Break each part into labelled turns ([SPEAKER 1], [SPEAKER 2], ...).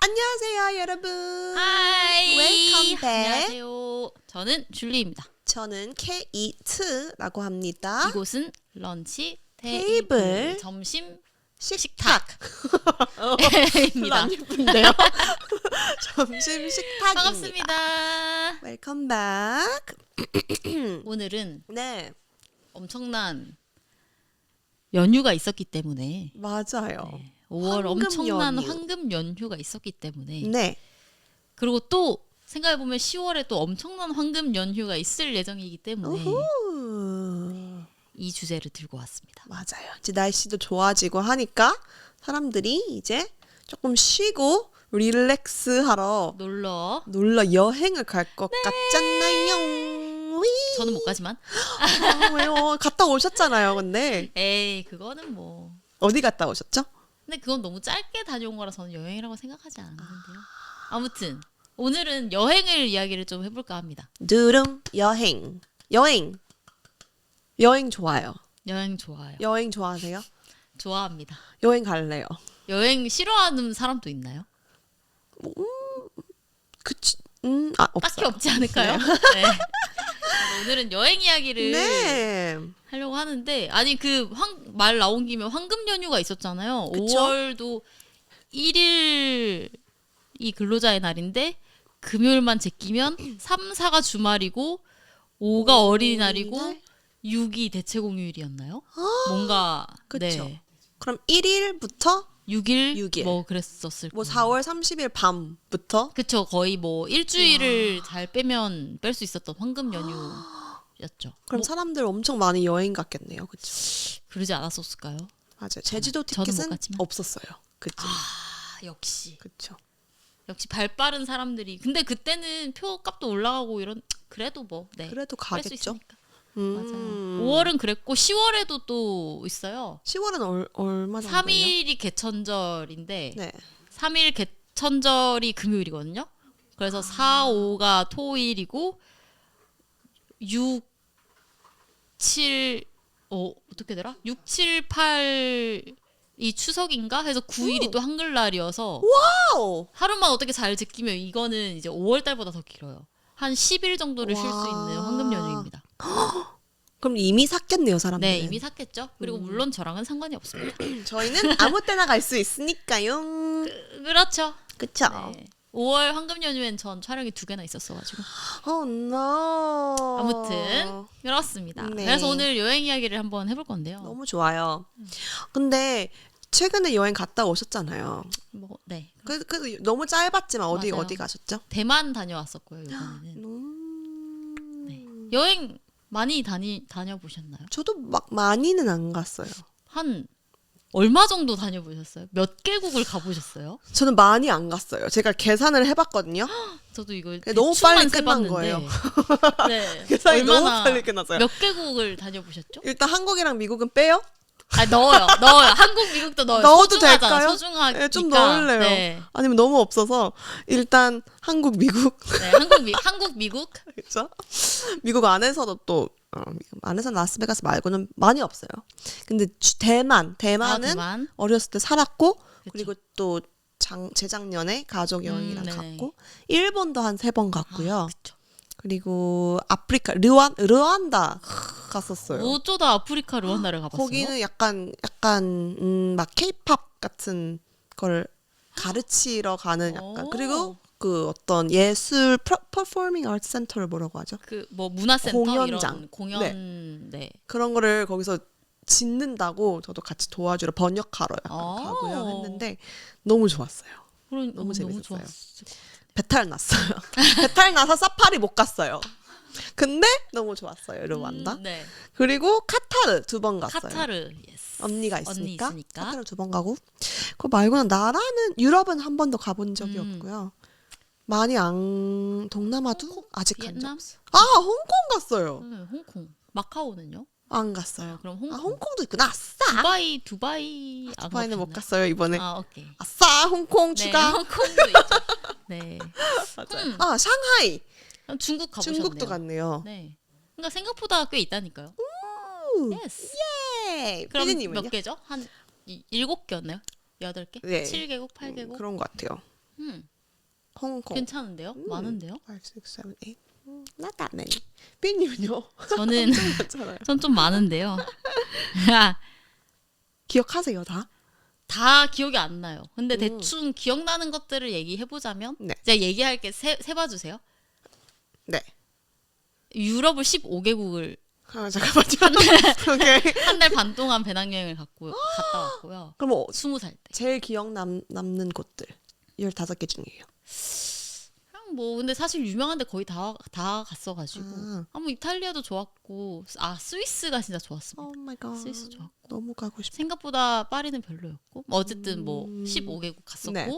[SPEAKER 1] 안녕하세요, 여러분.
[SPEAKER 2] 하이.
[SPEAKER 1] 웰컴 백.
[SPEAKER 2] 안녕하세요. 저는 줄리입니다.
[SPEAKER 1] 저는 K2라고 합니다.
[SPEAKER 2] 이곳은 런치
[SPEAKER 1] 테이블
[SPEAKER 2] 테이블 점심
[SPEAKER 1] 식탁.
[SPEAKER 2] 입니다.
[SPEAKER 1] 안 예쁜데요? 점심 식탁입니다.
[SPEAKER 2] 반갑습니다.
[SPEAKER 1] 웰컴 백.
[SPEAKER 2] 오늘은
[SPEAKER 1] 네,
[SPEAKER 2] 엄청난 연휴가 있었기 때문에
[SPEAKER 1] 맞아요.
[SPEAKER 2] 5월
[SPEAKER 1] 황금
[SPEAKER 2] 엄청난
[SPEAKER 1] 연휴.
[SPEAKER 2] 황금 연휴가 있었기 때문에
[SPEAKER 1] 네,
[SPEAKER 2] 그리고 또 생각해보면 10월에 또 엄청난 황금 연휴가 있을 예정이기 때문에
[SPEAKER 1] 우후.
[SPEAKER 2] 이 주제를 들고 왔습니다.
[SPEAKER 1] 맞아요. 이제 날씨도 좋아지고 하니까 사람들이 이제 조금 쉬고 릴렉스 하러 놀러 여행을 갈 것 같잖아요. 위.
[SPEAKER 2] 저는 못 가지만
[SPEAKER 1] 왜요? 갔다 오셨잖아요. 근데
[SPEAKER 2] 에이 그거는 뭐
[SPEAKER 1] 어디 갔다 오셨죠?
[SPEAKER 2] 근데 그건 너무 짧게 다녀온 거라 저는 여행이라고 생각하지 않는데요. 아무튼 오늘은 여행을 이야기를 좀 해볼까 합니다.
[SPEAKER 1] 두rum 여행. 여행 좋아요.
[SPEAKER 2] 여행 좋아요.
[SPEAKER 1] 여행 좋아하세요?
[SPEAKER 2] 좋아합니다.
[SPEAKER 1] 여행 갈래요.
[SPEAKER 2] 여행 싫어하는 사람도 있나요?
[SPEAKER 1] 그치?
[SPEAKER 2] 딱히
[SPEAKER 1] 없어요.
[SPEAKER 2] 없지 않을까요? 네. 오늘은 여행 이야기를
[SPEAKER 1] 네.
[SPEAKER 2] 하려고 하는데 아니 그 말 나온 김에 황금 연휴가 있었잖아요.
[SPEAKER 1] 그쵸?
[SPEAKER 2] 5월도 1일이 근로자의 날인데 금요일만 제끼면 3, 4가 주말이고 5가 어린이날이고
[SPEAKER 1] 어린이날?
[SPEAKER 2] 6이 대체공휴일이었나요? 뭔가
[SPEAKER 1] 그쵸.
[SPEAKER 2] 네.
[SPEAKER 1] 그럼 1일부터
[SPEAKER 2] 6일,
[SPEAKER 1] 6일.
[SPEAKER 2] 뭐 그랬었을
[SPEAKER 1] 뭐
[SPEAKER 2] 거예요.
[SPEAKER 1] 4월 30일 밤부터
[SPEAKER 2] 그쵸 거의 뭐 일주일을 잘 빼면 뺄 수 있었던 황금 연휴였죠.
[SPEAKER 1] 그럼
[SPEAKER 2] 뭐,
[SPEAKER 1] 사람들 엄청 많이 여행 갔겠네요. 그쵸?
[SPEAKER 2] 그러지 않았었을까요?
[SPEAKER 1] 맞아요. 제주도
[SPEAKER 2] 저는 못
[SPEAKER 1] 티켓은
[SPEAKER 2] 갔지만.
[SPEAKER 1] 없었어요. 그쵸?
[SPEAKER 2] 역시
[SPEAKER 1] 그쵸?
[SPEAKER 2] 발 빠른 사람들이 근데 그때는 표값도 올라가고 이런 그래도 뭐 네.
[SPEAKER 1] 그래도
[SPEAKER 2] 뺄 수
[SPEAKER 1] 가겠죠.
[SPEAKER 2] 있으니까. 맞아요.
[SPEAKER 1] 음.
[SPEAKER 2] 5월은 그랬고 10월에도 또 있어요.
[SPEAKER 1] 10월은 얼마 정도예요?
[SPEAKER 2] 3일이 개천절인데
[SPEAKER 1] 네.
[SPEAKER 2] 3일 개천절이 금요일이거든요. 그래서 4, 5가 토일이고 6, 7, 어떻게 되라? 6, 7, 8이 추석인가? 해서 9일이 또 한글날이어서
[SPEAKER 1] 와우.
[SPEAKER 2] 하루만 어떻게 잘 지키면 이거는 이제 5월 달보다 더 길어요. 한 10일 정도를 쉴 수
[SPEAKER 1] 와.
[SPEAKER 2] 있는 황금 연휴입니다.
[SPEAKER 1] 그럼 이미 샀겠네요, 사람들.
[SPEAKER 2] 네, 이미 샀겠죠. 그리고 물론 저랑은 상관이 없습니다.
[SPEAKER 1] 저희는 아무 때나 갈 수 있으니까요.
[SPEAKER 2] 그렇죠.
[SPEAKER 1] 그쵸?
[SPEAKER 2] 네. 5월 황금 연휴엔 전 촬영이 2개나 있었어가지고
[SPEAKER 1] Oh no.
[SPEAKER 2] 아무튼 그렇습니다.
[SPEAKER 1] 네.
[SPEAKER 2] 그래서 오늘 여행 이야기를 한번 해볼 건데요.
[SPEAKER 1] 너무 좋아요. 근데 최근에 여행 갔다 오셨잖아요.
[SPEAKER 2] 뭐, 네.
[SPEAKER 1] 그 너무 짧았지만
[SPEAKER 2] 맞아요.
[SPEAKER 1] 어디 가셨죠?
[SPEAKER 2] 대만 다녀왔었고요. 이번에는 네. 여행 많이 다녀보셨나요?
[SPEAKER 1] 저도 막 많이는 안 갔어요.
[SPEAKER 2] 한 얼마 정도 다녀보셨어요? 몇 개국을 가보셨어요?
[SPEAKER 1] 저는 많이 안 갔어요. 제가 계산을 해봤거든요.
[SPEAKER 2] 저도 이거
[SPEAKER 1] 너무
[SPEAKER 2] 대충만
[SPEAKER 1] 빨리 끝난
[SPEAKER 2] 세봤는데.
[SPEAKER 1] 거예요.
[SPEAKER 2] 네.
[SPEAKER 1] 계산이 너무
[SPEAKER 2] 얼마나
[SPEAKER 1] 빨리 끝났어요.
[SPEAKER 2] 몇 개국을 다녀보셨죠?
[SPEAKER 1] 일단 한국이랑 미국은 빼요?
[SPEAKER 2] 넣어요. 한국, 미국도 넣어요.
[SPEAKER 1] 넣어도
[SPEAKER 2] 소중하잖아,
[SPEAKER 1] 될까요?
[SPEAKER 2] 소중하니까.
[SPEAKER 1] 네, 좀 넣을래요.
[SPEAKER 2] 네.
[SPEAKER 1] 아니면 너무 없어서 일단 한국, 미국
[SPEAKER 2] 네, 한국, 미국.
[SPEAKER 1] 그렇죠? 미국 안에서도 또 안에서 라스베가스 말고는 많이 없어요. 근데 대만은
[SPEAKER 2] 대만.
[SPEAKER 1] 어렸을 때 살았고
[SPEAKER 2] 그쵸.
[SPEAKER 1] 그리고 또 재작년에 가족 여행이랑
[SPEAKER 2] 네네.
[SPEAKER 1] 갔고 일본도 한 3번 갔고요.
[SPEAKER 2] 그쵸.
[SPEAKER 1] 그리고 아프리카 르완다 갔었어요.
[SPEAKER 2] 어쩌다 아프리카 르완다를 가봤어요?
[SPEAKER 1] 거기는 약간 막 케이팝 같은 걸 가르치러 가는 약간
[SPEAKER 2] 오.
[SPEAKER 1] 그리고 그 어떤 예술 퍼포밍 아트 센터를 뭐라고 하죠?
[SPEAKER 2] 그 뭐 문화센터
[SPEAKER 1] 공연장.
[SPEAKER 2] 이런 공연 네.
[SPEAKER 1] 그런 거를 거기서 짓는다고 저도 같이 도와주러 번역하러 약간
[SPEAKER 2] 오.
[SPEAKER 1] 가고요 했는데 너무 좋았어요. 너무 재밌었어요.
[SPEAKER 2] 좋았을
[SPEAKER 1] 배탈 났어요. 배탈 나서 사파리 못 갔어요. 근데 너무 좋았어요. 르완다.
[SPEAKER 2] 네.
[SPEAKER 1] 그리고 카타르 2번 갔어요.
[SPEAKER 2] 카타르. 예스.
[SPEAKER 1] 언니가
[SPEAKER 2] 언니
[SPEAKER 1] 있으니까,
[SPEAKER 2] 있으니까.
[SPEAKER 1] 카타르 2번 가고 그거 말고는 나라는 유럽은 한 번도 가본 적이 없고요. 많이 안 동남아도 아직 간 적
[SPEAKER 2] 비엔남?
[SPEAKER 1] 없어요. 홍콩 갔어요.
[SPEAKER 2] 홍콩. 마카오는요?
[SPEAKER 1] 안 갔어요.
[SPEAKER 2] 그럼 홍콩.
[SPEAKER 1] 홍콩도 있구나. 아싸.
[SPEAKER 2] 두바이 안
[SPEAKER 1] 두바이는 못
[SPEAKER 2] 가보셨나요?
[SPEAKER 1] 갔어요 이번에.
[SPEAKER 2] 오케이.
[SPEAKER 1] 아싸 홍콩
[SPEAKER 2] 네,
[SPEAKER 1] 추가.
[SPEAKER 2] 홍콩도 있죠. 네.
[SPEAKER 1] 맞아요. 샹하이.
[SPEAKER 2] 중국 가보셨네요.
[SPEAKER 1] 중국도 갔네요.
[SPEAKER 2] 네. 그러니까 생각보다 꽤 있다니까요. 예스.
[SPEAKER 1] 예.
[SPEAKER 2] 그럼
[SPEAKER 1] 피디님은요?
[SPEAKER 2] 몇 개죠? 한 7개였나요? 8개?
[SPEAKER 1] 네.
[SPEAKER 2] 7개국, 8개국?
[SPEAKER 1] 그런 것 같아요. 홍콩.
[SPEAKER 2] 괜찮은데요? 많은데요?
[SPEAKER 1] 5, 6, 7, 8. Not that many. 삐님은요?
[SPEAKER 2] 저는
[SPEAKER 1] 많잖아요.
[SPEAKER 2] 전 좀 많은데요.
[SPEAKER 1] 기억하세요 다?
[SPEAKER 2] 다 기억이 안 나요. 근데 대충 기억나는 것들을 얘기해 보자면
[SPEAKER 1] 네.
[SPEAKER 2] 제가 얘기할게 세봐 주세요.
[SPEAKER 1] 네.
[SPEAKER 2] 유럽을 15개국을
[SPEAKER 1] 잠깐만요. 오케이.
[SPEAKER 2] 한 달 반 동안 배낭여행을 갔다 왔고요.
[SPEAKER 1] 그럼
[SPEAKER 2] 20살 때.
[SPEAKER 1] 제일 기억 남는 곳들 15개 중이에요.
[SPEAKER 2] 그냥 뭐 근데 사실 유명한데 거의 다 갔어가지고 뭐 이탈리아도 좋았고 스위스가 진짜 좋았습니다.
[SPEAKER 1] 오 마이 갓.
[SPEAKER 2] 스위스 좋았고
[SPEAKER 1] 너무 가고 싶어.
[SPEAKER 2] 생각보다 파리는 별로였고 어쨌든 뭐 15개국 갔었고
[SPEAKER 1] 네.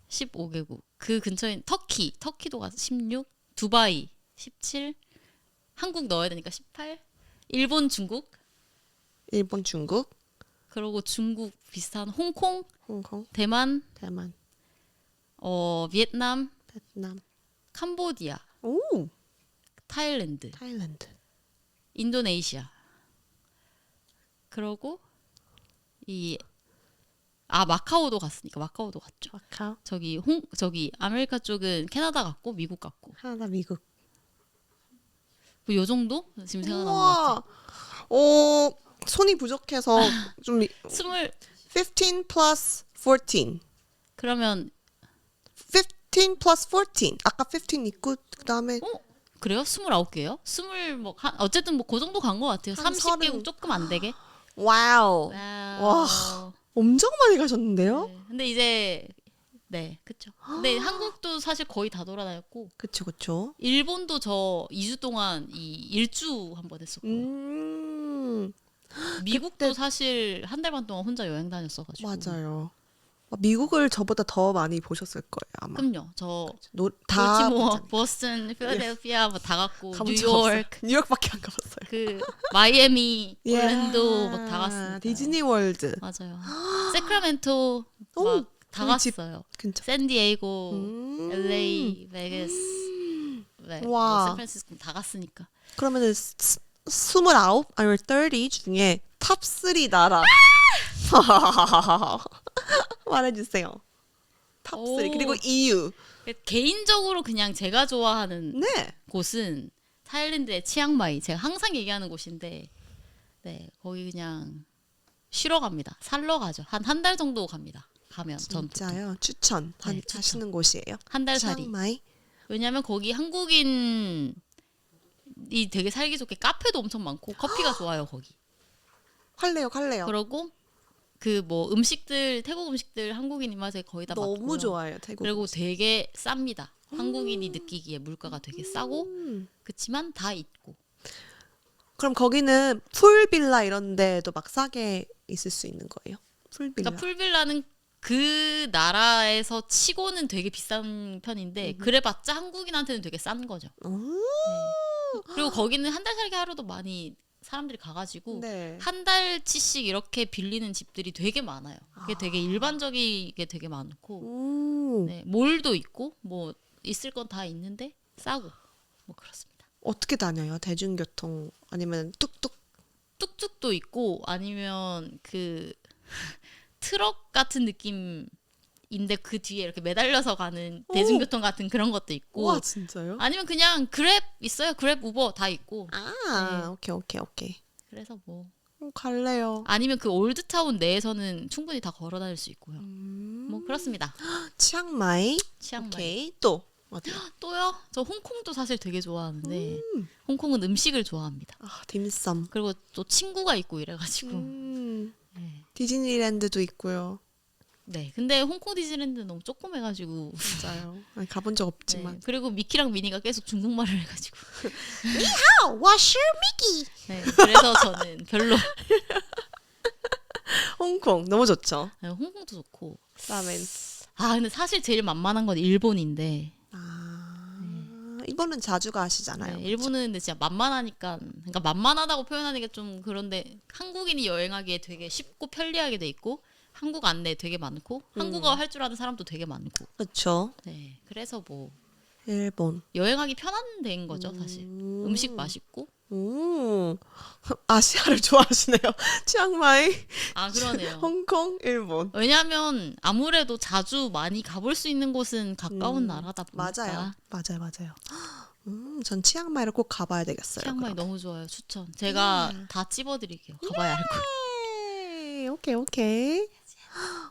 [SPEAKER 2] 15개국 그 근처인 터키도 가서 16 두바이 17 한국 넣어야 되니까 18 일본 중국
[SPEAKER 1] 일본, 중국,
[SPEAKER 2] 그리고 중국 비슷한 홍콩
[SPEAKER 1] 홍콩,
[SPEAKER 2] 대만
[SPEAKER 1] 대만,
[SPEAKER 2] 비엔남
[SPEAKER 1] 베트남.
[SPEAKER 2] 캄보디아
[SPEAKER 1] 오,
[SPEAKER 2] 타일랜드
[SPEAKER 1] 타일랜드.
[SPEAKER 2] 인도네시아 그러고 마카오도 갔으니까 마카오도 갔죠.
[SPEAKER 1] 마카오,
[SPEAKER 2] 저기 아메리카 쪽은 캐나다 갔고 미국 갔고
[SPEAKER 1] 하나 미국.
[SPEAKER 2] 뭐 요 정도 지금 생각나는 것 같아요.
[SPEAKER 1] 우와. 손이 부족해서 좀 15 plus 14.
[SPEAKER 2] 그러면
[SPEAKER 1] 15 plus 14. 아까 15 있고 그다음에
[SPEAKER 2] 그래요? 29개요? 어쨌든 뭐 그 정도 간 것 같아요.
[SPEAKER 1] 한
[SPEAKER 2] 30개국 조금 안 되게.
[SPEAKER 1] 와우.
[SPEAKER 2] 와.
[SPEAKER 1] 엄청 많이 가셨는데요?
[SPEAKER 2] 네. 근데 이제 그쵸. 근데 한국도 사실 거의 다 돌아다녔고
[SPEAKER 1] 그쵸.
[SPEAKER 2] 일본도 저 2주 동안 일주 한 번 했었고 미국도 사실 한 달 반 동안 혼자 여행 다녔어가지고
[SPEAKER 1] 맞아요. 미국을 저보다 더 많이 보셨을 거예요 아마.
[SPEAKER 2] 그럼요. 저
[SPEAKER 1] 다
[SPEAKER 2] 볼티모어, 보스턴, 필라델피아 뭐 다 갔고
[SPEAKER 1] 가본 적
[SPEAKER 2] 뉴욕,
[SPEAKER 1] 없어요. 뉴욕밖에 안 가봤어요.
[SPEAKER 2] 그 마이애미, 올랜도 막 다
[SPEAKER 1] 야,
[SPEAKER 2] 갔습니다.
[SPEAKER 1] 디즈니 월드.
[SPEAKER 2] 맞아요. 세크라멘토
[SPEAKER 1] 오,
[SPEAKER 2] 막 다
[SPEAKER 1] 우리 집
[SPEAKER 2] 갔어요.
[SPEAKER 1] 근처.
[SPEAKER 2] 샌디에이고, LA, 베가스, 네,
[SPEAKER 1] 와.
[SPEAKER 2] 샌프란시스코 다 갔으니까.
[SPEAKER 1] 그러면은 29 아니면 30 중에 탑 3 나라. 말해주세요. 탑 3.
[SPEAKER 2] 오.
[SPEAKER 1] 그리고 EU.
[SPEAKER 2] 개인적으로 그냥 제가 좋아하는
[SPEAKER 1] 네.
[SPEAKER 2] 곳은 타일랜드의 치앙마이. 제가 항상 얘기하는 곳인데, 거기 그냥 쉬러 갑니다. 살러 가죠. 한 달 정도 갑니다. 가면 전
[SPEAKER 1] 진짜요? 추천.
[SPEAKER 2] 네,
[SPEAKER 1] 하시는 곳이에요.
[SPEAKER 2] 한 달 살이.
[SPEAKER 1] 치앙마이.
[SPEAKER 2] 왜냐면 거기 한국인이 되게 살기 좋게 카페도 엄청 많고 커피가 좋아요 거기.
[SPEAKER 1] 갈래요.
[SPEAKER 2] 그러고 그 뭐 태국 음식들 한국인 입맛에 거의 다
[SPEAKER 1] 너무
[SPEAKER 2] 맞고요.
[SPEAKER 1] 좋아요. 태국.
[SPEAKER 2] 그리고 되게 쌉니다. 한국인이 느끼기에 물가가 되게 싸고 그치만 다 있고.
[SPEAKER 1] 그럼 거기는 풀빌라 이런 데도 막 싸게 있을 수 있는 거예요? 풀빌라.
[SPEAKER 2] 그러니까 풀빌라는 그 나라에서 치고는 되게 비싼 편인데 그래봤자 한국인한테는 되게 싼 거죠. 그리고 거기는 한 달 살기 하루도 많이 사람들이 가가지고
[SPEAKER 1] 네.
[SPEAKER 2] 한 달치씩 이렇게 빌리는 집들이 되게 많아요. 그게 되게 일반적이게 되게 많고 몰도 있고 뭐 있을 건 다 있는데 싸고 뭐 그렇습니다.
[SPEAKER 1] 어떻게 다녀요? 대중교통 아니면 뚝뚝?
[SPEAKER 2] 뚝뚝도 있고 아니면 그 트럭 같은 느낌인데 그 뒤에 이렇게 매달려서 가는 대중교통 같은 그런 것도 있고
[SPEAKER 1] 와 진짜요?
[SPEAKER 2] 아니면 그냥 그랩 있어요. 그랩 우버 다 있고.
[SPEAKER 1] 오케이.
[SPEAKER 2] 그래서 뭐
[SPEAKER 1] 갈래요.
[SPEAKER 2] 아니면 그 올드타운 내에서는 충분히 다 걸어 다닐 수 있고요. 뭐 그렇습니다.
[SPEAKER 1] 치앙마이.
[SPEAKER 2] 치앙마이.
[SPEAKER 1] 오케이. 또 어디?
[SPEAKER 2] 또요? 저 홍콩도 사실 되게 좋아하는데 홍콩은 음식을 좋아합니다.
[SPEAKER 1] 딤섬.
[SPEAKER 2] 그리고 또 친구가 있고 이래가지고 네.
[SPEAKER 1] 디즈니랜드도 있고요.
[SPEAKER 2] 네. 근데 홍콩 디즈니랜드 너무 조그매가지고
[SPEAKER 1] 맞아요. 아니, 가본 적
[SPEAKER 2] 네.
[SPEAKER 1] 없지만.
[SPEAKER 2] 그리고 미키랑 미니가 계속 중국말을 해가지고
[SPEAKER 1] 와슈 미키.
[SPEAKER 2] 네. 그래서 저는 별로
[SPEAKER 1] 홍콩 너무 좋죠.
[SPEAKER 2] 네, 홍콩도 좋고
[SPEAKER 1] 그다음에
[SPEAKER 2] 근데 사실 제일 만만한 건 일본인데
[SPEAKER 1] 이번은 자주 가시잖아요.
[SPEAKER 2] 네, 일본은 근데 진짜 만만하니까 그러니까 만만하다고 표현하는 게 좀 그런데 한국인이 여행하기에 되게 쉽고 편리하게 돼 있고 한국 안내 되게 많고 한국어 할 줄 아는 사람도 되게 많고
[SPEAKER 1] 그렇죠.
[SPEAKER 2] 네 그래서 뭐
[SPEAKER 1] 일본.
[SPEAKER 2] 여행하기 편한 데인 거죠 사실 음식 맛있고
[SPEAKER 1] 오, 아시아를 좋아하시네요. 치앙마이,
[SPEAKER 2] 아 그러네요.
[SPEAKER 1] 홍콩, 일본.
[SPEAKER 2] 왜냐하면 아무래도 자주 많이 가볼 수 있는 곳은 가까운 나라다 보니까.
[SPEAKER 1] 맞아요. 전 치앙마이를 꼭 가봐야 되겠어요.
[SPEAKER 2] 치앙마이 너무 좋아요. 추천. 제가 다 찝어드릴게요. 가봐야 할 걸.
[SPEAKER 1] 오케이.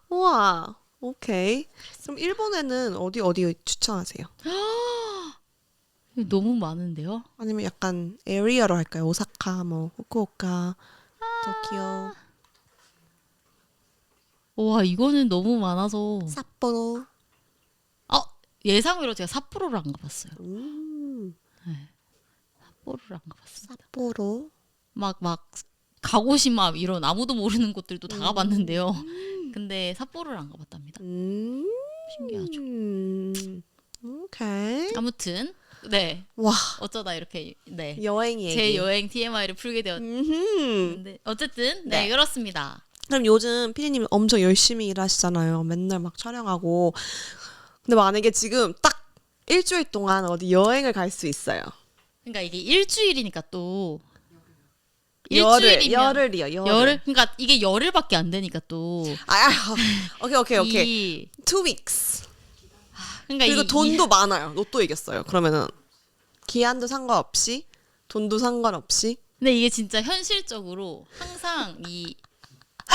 [SPEAKER 1] 우와, 오케이. 그럼 일본에는 어디 추천하세요?
[SPEAKER 2] 너무 많은데요?
[SPEAKER 1] 아니면 약간 에리어로 할까요? 오사카, 뭐 후쿠오카, 도쿄,
[SPEAKER 2] 와 이거는 너무 많아서.
[SPEAKER 1] 삿포로.
[SPEAKER 2] 예상외로 제가 삿포로를 안 가봤어요. 삿포로를 안 가봤습니다.
[SPEAKER 1] 삿포로.
[SPEAKER 2] 막 가고시마 이런 아무도 모르는 곳들도 다 가봤는데요. 근데 삿포로를 안 가봤답니다. 신기하죠.
[SPEAKER 1] 오케이.
[SPEAKER 2] 아무튼 네
[SPEAKER 1] 와,
[SPEAKER 2] 어쩌다 이렇게 네.
[SPEAKER 1] 여행 얘기.
[SPEAKER 2] 제 여행 TMI를 풀게 되었는데 어쨌든 네,
[SPEAKER 1] 네.
[SPEAKER 2] 그렇습니다.
[SPEAKER 1] 그럼 요즘 피디님 엄청 열심히 일하시잖아요. 맨날 막 촬영하고. 근데 만약에 지금 딱 일주일 동안 어디 여행을 갈 수 있어요.
[SPEAKER 2] 그러니까 이게 일주일이니까 또
[SPEAKER 1] 열흘이요.
[SPEAKER 2] 열흘 그러니까 이게 열흘밖에 안 되니까 또
[SPEAKER 1] 오케이. 2 weeks.
[SPEAKER 2] 그러니까
[SPEAKER 1] 그리고 돈도 많아요. 로또 이겼어요. 그러면은 기한도 상관없이 돈도 상관없이.
[SPEAKER 2] 근데 이게 진짜 현실적으로 항상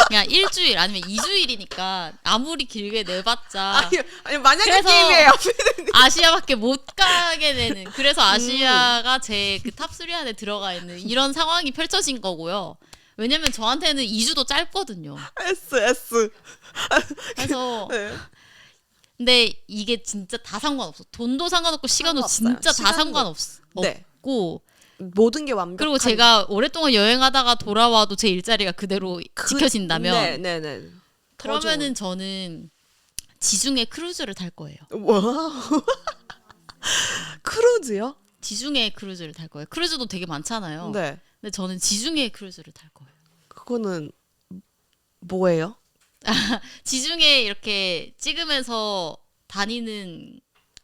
[SPEAKER 2] 그냥 일주일 아니면 2주일이니까 아무리 길게 내봤자
[SPEAKER 1] 아니 만약에
[SPEAKER 2] 그래서
[SPEAKER 1] 게임이에요.
[SPEAKER 2] 아시아밖에 못 가게 되는 그래서 아시아가 제 그 탑3 안에 들어가 있는 이런 상황이 펼쳐진 거고요. 왜냐면 저한테는 2주도 짧거든요.
[SPEAKER 1] S.
[SPEAKER 2] 그래서
[SPEAKER 1] 네.
[SPEAKER 2] 근데 이게 진짜 다 상관없어. 돈도 상관없고 시간도
[SPEAKER 1] 상관없어요.
[SPEAKER 2] 진짜 다
[SPEAKER 1] 시간도.
[SPEAKER 2] 상관없고
[SPEAKER 1] 네. 모든 게 완벽한.
[SPEAKER 2] 그리고 제가 오랫동안 여행하다가 돌아와도 제 일자리가 그대로 지켜진다면
[SPEAKER 1] 네네네.
[SPEAKER 2] 그러면은 저는 지중해 크루즈를 탈 거예요.
[SPEAKER 1] 와. 크루즈요?
[SPEAKER 2] 지중해 크루즈를 탈 거예요. 크루즈도 되게 많잖아요.
[SPEAKER 1] 네.
[SPEAKER 2] 근데 저는 지중해 크루즈를 탈 거예요.
[SPEAKER 1] 그거는 뭐예요?
[SPEAKER 2] 지중해 이렇게 찍으면서 다니는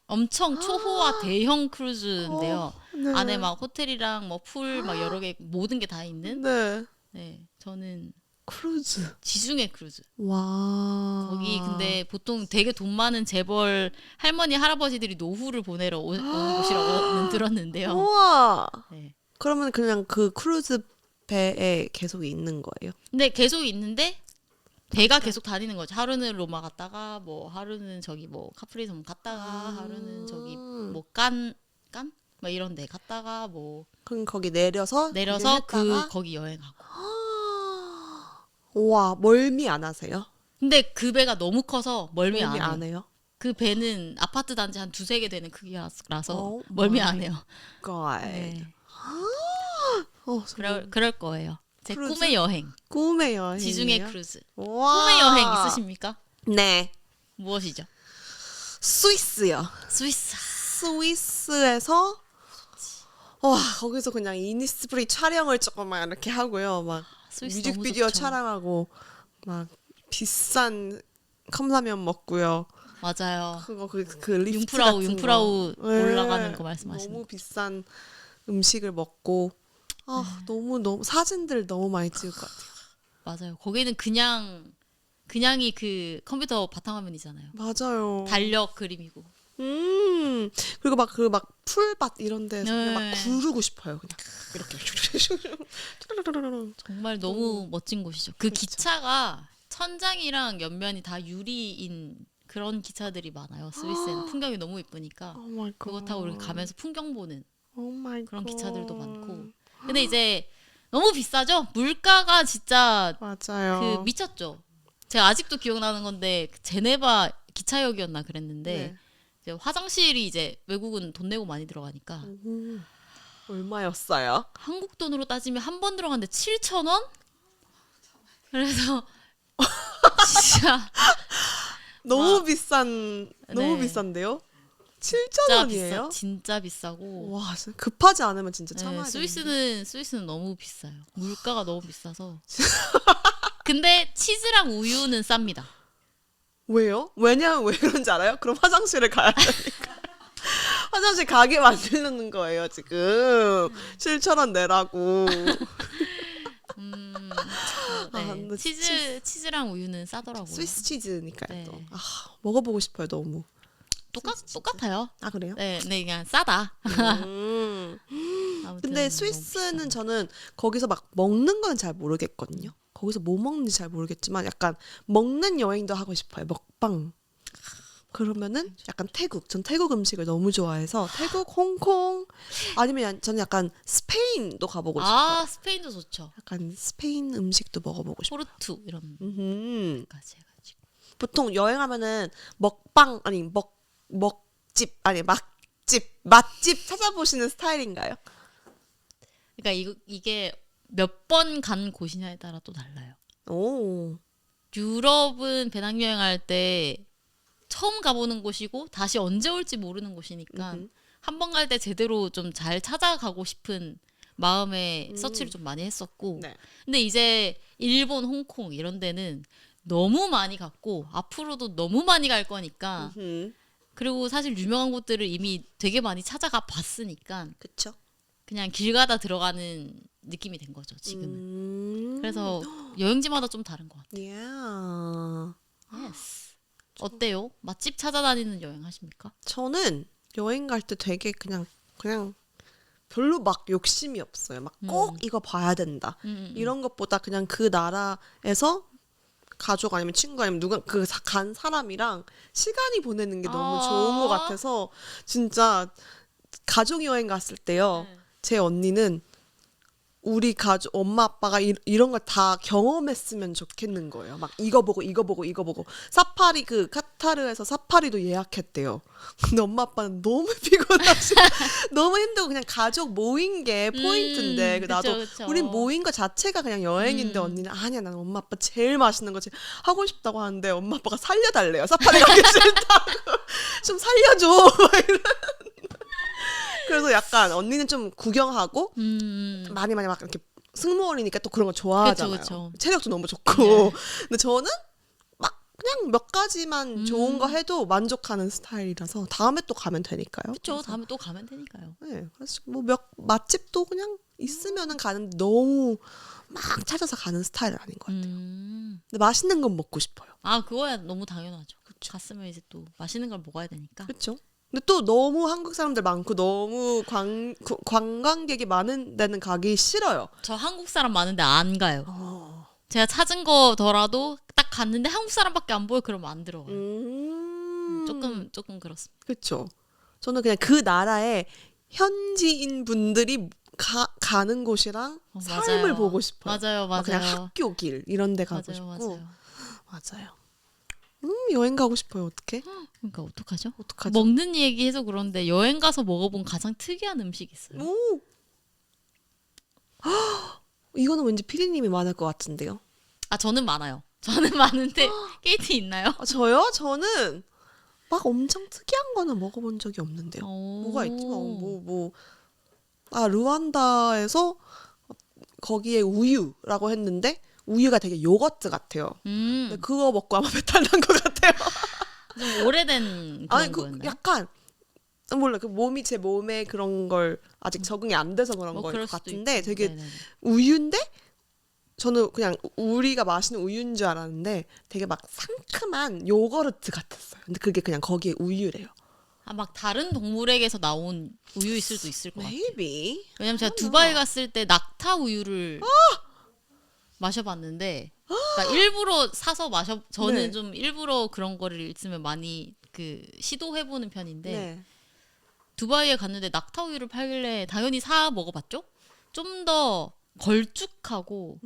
[SPEAKER 2] 엄청 초호화 대형 크루즈인데요.
[SPEAKER 1] 네.
[SPEAKER 2] 안에 막 호텔이랑 뭐 풀 막 여러 개 모든 게 다 있는.
[SPEAKER 1] 네.
[SPEAKER 2] 네, 저는
[SPEAKER 1] 크루즈.
[SPEAKER 2] 지중해 크루즈.
[SPEAKER 1] 와.
[SPEAKER 2] 거기 근데 보통 되게 돈 많은 재벌 할머니 할아버지들이 노후를 보내러 오는 곳이라고는 들었는데요.
[SPEAKER 1] 우와.
[SPEAKER 2] 네.
[SPEAKER 1] 그러면 그냥 그 크루즈 배에 계속 있는 거예요?
[SPEAKER 2] 근데 계속 있는데 배가 계속 다니는 거죠. 하루는 로마 갔다가 뭐 하루는 저기 뭐 카프리섬 갔다가 하루는 저기 뭐 깐? 뭐 이런 데 갔다가 뭐
[SPEAKER 1] 그럼 거기 내려서
[SPEAKER 2] 거기 여행하고.
[SPEAKER 1] 와, 멀미 안 하세요?
[SPEAKER 2] 근데 그 배가 너무 커서 멀미 안 해요.
[SPEAKER 1] 안 해요?
[SPEAKER 2] 그 배는 아파트 단지 한 2-3개 되는 크기라서
[SPEAKER 1] Oh
[SPEAKER 2] 멀미
[SPEAKER 1] my
[SPEAKER 2] 안 해요.
[SPEAKER 1] God.
[SPEAKER 2] 네.
[SPEAKER 1] 정말
[SPEAKER 2] 그럴 거예요. 제
[SPEAKER 1] 크루즈?
[SPEAKER 2] 꿈의 여행.
[SPEAKER 1] 꿈의 여행.
[SPEAKER 2] 지중해 크루즈.
[SPEAKER 1] 와.
[SPEAKER 2] 꿈의 여행 있으십니까?
[SPEAKER 1] 네.
[SPEAKER 2] 무엇이죠?
[SPEAKER 1] 스위스요.
[SPEAKER 2] 스위스.
[SPEAKER 1] 스위스에서 와, 거기서 그냥 이니스프리 촬영을 조금만 이렇게 하고요. 막
[SPEAKER 2] 스위스
[SPEAKER 1] 뮤직비디오
[SPEAKER 2] 너무 좋죠.
[SPEAKER 1] 촬영하고 막 비싼 컵라면 먹고요.
[SPEAKER 2] 맞아요.
[SPEAKER 1] 그거 그 리프트
[SPEAKER 2] 융프라우
[SPEAKER 1] 같은
[SPEAKER 2] 융프라우
[SPEAKER 1] 거. 네.
[SPEAKER 2] 올라가는 거 말씀하시는
[SPEAKER 1] 너무
[SPEAKER 2] 거.
[SPEAKER 1] 비싼 음식을 먹고 너무 사진들 너무 많이 찍을 것 같아요.
[SPEAKER 2] 맞아요. 거기는 그냥이 그 컴퓨터 바탕화면이잖아요.
[SPEAKER 1] 맞아요.
[SPEAKER 2] 달력 그림이고.
[SPEAKER 1] 그리고 막 풀밭 이런 데서 그냥 막
[SPEAKER 2] 네.
[SPEAKER 1] 구르고 싶어요. 그냥 이렇게.
[SPEAKER 2] 정말 너무 멋진 곳이죠. 그 기차가 천장이랑 옆면이 다 유리인 그런 기차들이 많아요. 스위스에는 풍경이 너무 이쁘니까
[SPEAKER 1] 오 마이 갓.
[SPEAKER 2] 그거 타고 우리 가면서 풍경 보는
[SPEAKER 1] 오 마이
[SPEAKER 2] 그런
[SPEAKER 1] 갓.
[SPEAKER 2] 기차들도 많고. 근데 이제 너무 비싸죠? 물가가 진짜
[SPEAKER 1] 맞아요.
[SPEAKER 2] 그 미쳤죠. 제가 아직도 기억나는 건데 그 제네바 기차역이었나 그랬는데
[SPEAKER 1] 네.
[SPEAKER 2] 이제 화장실이 이제 외국은 돈 내고 많이 들어가니까
[SPEAKER 1] 얼마였어요?
[SPEAKER 2] 한국 돈으로 따지면 한 번 들어갔는데 7,000원? 그래서 진짜
[SPEAKER 1] 너무 비싼 너무
[SPEAKER 2] 네.
[SPEAKER 1] 비싼데요?
[SPEAKER 2] 진짜
[SPEAKER 1] 7,000원이에요?
[SPEAKER 2] 진짜 비싸고.
[SPEAKER 1] 와, 진짜 급하지 않으면 진짜
[SPEAKER 2] 네,
[SPEAKER 1] 참아야 돼.
[SPEAKER 2] 스위스는 너무 비싸요. 물가가 너무 비싸서. 근데 치즈랑 우유는 쌉니다.
[SPEAKER 1] 왜요? 왜냐면 왜 그런지 알아요? 그럼 화장실을 가야 되니까. 화장실 가게 만들는 거예요 지금. 7,000원 내라고.
[SPEAKER 2] 네.
[SPEAKER 1] 근데
[SPEAKER 2] 치즈랑 우유는 싸더라고요.
[SPEAKER 1] 스위스 치즈니까요.
[SPEAKER 2] 네.
[SPEAKER 1] 또. 먹어보고 싶어요 너무.
[SPEAKER 2] 똑같아요.
[SPEAKER 1] 아 그래요?
[SPEAKER 2] 네, 그냥 싸다. 아무튼
[SPEAKER 1] 근데
[SPEAKER 2] 너무
[SPEAKER 1] 스위스는
[SPEAKER 2] 비싸다.
[SPEAKER 1] 저는 거기서 막 먹는 건 잘 모르겠거든요. 거기서 뭐 먹는지 잘 모르겠지만 약간 먹는 여행도 하고 싶어요. 먹방. 그러면은 약간 태국. 전 태국 음식을 너무 좋아해서 태국, 홍콩 아니면 저는 약간 스페인도 가보고 싶어요.
[SPEAKER 2] 스페인도 좋죠.
[SPEAKER 1] 약간 스페인 음식도 먹어보고 싶어요.
[SPEAKER 2] 포르투 이런
[SPEAKER 1] 음흠.
[SPEAKER 2] 까지 해가지고.
[SPEAKER 1] 보통 여행하면은 먹방 아니 먹집 아니 맛집 찾아보시는 스타일인가요?
[SPEAKER 2] 그러니까 이게 몇 번 간 곳이냐에 따라 또 달라요.
[SPEAKER 1] 오.
[SPEAKER 2] 유럽은 배낭여행할 때 처음 가보는 곳이고 다시 언제 올지 모르는 곳이니까 한 번 갈 때 제대로 좀 잘 찾아가고 싶은 마음에 서치를 좀 많이 했었고
[SPEAKER 1] 네.
[SPEAKER 2] 근데 이제 일본, 홍콩 이런 데는 너무 많이 갔고 앞으로도 너무 많이 갈 거니까 그리고 사실 유명한 곳들을 이미 되게 많이 찾아가 봤으니까
[SPEAKER 1] 그쵸.
[SPEAKER 2] 그냥 길 가다 들어가는 느낌이 된 거죠 지금은. 그래서 여행지마다 좀 다른 것 같아요.
[SPEAKER 1] Yeah.
[SPEAKER 2] Yes. 어때요? 맛집 찾아다니는 여행 하십니까?
[SPEAKER 1] 저는 여행 갈 때 되게 그냥 별로 막 욕심이 없어요. 막 꼭 이거 봐야 된다. 이런 것보다 그냥 그 나라에서 가족 아니면 친구 아니면 누가 그 간 사람이랑 시간이 보내는 게 너무 좋은 것 같아서 진짜 가족 여행 갔을 때요. 제 언니는 우리 가족 엄마 아빠가 이런 걸 다 경험했으면 좋겠는 거예요. 막 이거 보고 사파리 그 카타르에서 사파리도 예약했대요. 근데 엄마 아빠는 너무 피곤하시고 너무 힘들고 그냥 가족 모인 게 포인트인데 나도
[SPEAKER 2] 그쵸.
[SPEAKER 1] 우린 모인 거 자체가 그냥 여행인데 언니는 아니야 난 엄마 아빠 제일 맛있는 거 제일 하고 싶다고 하는데 엄마 아빠가 살려달래요. 사파리 가기 싫다고 좀 살려줘. 막 이런. 그래서 약간 언니는 좀 구경하고 많이 막 이렇게 승무원이니까 또 그런 거 좋아하잖아요.
[SPEAKER 2] 그쵸.
[SPEAKER 1] 체력도 너무 좋고. 근데 저는 막 그냥 몇 가지만 좋은 거 해도 만족하는 스타일이라서 다음에 또 가면 되니까요.
[SPEAKER 2] 그렇죠.
[SPEAKER 1] 그래서,
[SPEAKER 2] 다음에 또 가면 되니까요.
[SPEAKER 1] 네, 그래서 뭐 맛집도 그냥 있으면은 가는데 너무 막 찾아서 가는 스타일은 아닌 것 같아요. 근데 맛있는 건 먹고 싶어요.
[SPEAKER 2] 그거야 너무 당연하죠. 그쵸. 갔으면 이제 또 맛있는 걸 먹어야 되니까.
[SPEAKER 1] 그렇죠. 근데 또 너무 한국 사람들 많고 너무 관광객이 많은 데는 가기 싫어요.
[SPEAKER 2] 저 한국 사람 많은데 안 가요. 제가 찾은 거더라도 딱 갔는데 한국 사람밖에 안 보여 그러면 안 들어가요. 조금 그렇습니다.
[SPEAKER 1] 그렇죠. 저는 그냥 그 나라의 현지인 분들이 가는 곳이랑 삶을
[SPEAKER 2] 맞아요.
[SPEAKER 1] 보고 싶어요.
[SPEAKER 2] 맞아요.
[SPEAKER 1] 막 그냥 학교 길 이런 데 가고 싶고. 맞아요. 여행 가고 싶어요. 어떻게?
[SPEAKER 2] 그러니까 어떡하죠?
[SPEAKER 1] 어떡하죠?
[SPEAKER 2] 먹는 얘기해서 그런데 여행 가서 먹어본 가장 특이한 음식 있어요?
[SPEAKER 1] 오. 이거는 왠지 피디님이 많을 것 같은데요.
[SPEAKER 2] 저는 많아요. 저는 많은데 케이트 있나요?
[SPEAKER 1] 저요? 저는 막 엄청 특이한 거는 먹어본 적이 없는데요. 뭐가 있지? 루안다에서 거기에 우유라고 했는데 우유가 되게 요거트 같아요. 근데 그거 먹고 아마 배탈 난 것 같아요.
[SPEAKER 2] 좀 오래된 그런 거였나요?
[SPEAKER 1] 약간 몰라 제 몸에 그런 걸 아직 적응이 안 돼서 그런 걸 것 같은데
[SPEAKER 2] 있고.
[SPEAKER 1] 되게
[SPEAKER 2] 네네네.
[SPEAKER 1] 우유인데 저는 그냥 우리가 마시는 우유인 줄 알았는데 되게 막 상큼한 요거트 같았어요. 근데 그게 그냥 거기에 우유래요.
[SPEAKER 2] 막 다른 동물에게서 나온 우유일 수도 있을 것 같아요.
[SPEAKER 1] Maybe.
[SPEAKER 2] 왜냐면 제가 두바이 갔을 때 낙타 우유를 마셔봤는데 그러니까 일부러 사서 저는
[SPEAKER 1] 네.
[SPEAKER 2] 좀 일부러 그런 거를 있으면 많이 그 시도해보는 편인데
[SPEAKER 1] 네.
[SPEAKER 2] 두바이에 갔는데 낙타 우유를 팔길래 당연히 사 먹어봤죠. 좀 더 걸쭉하고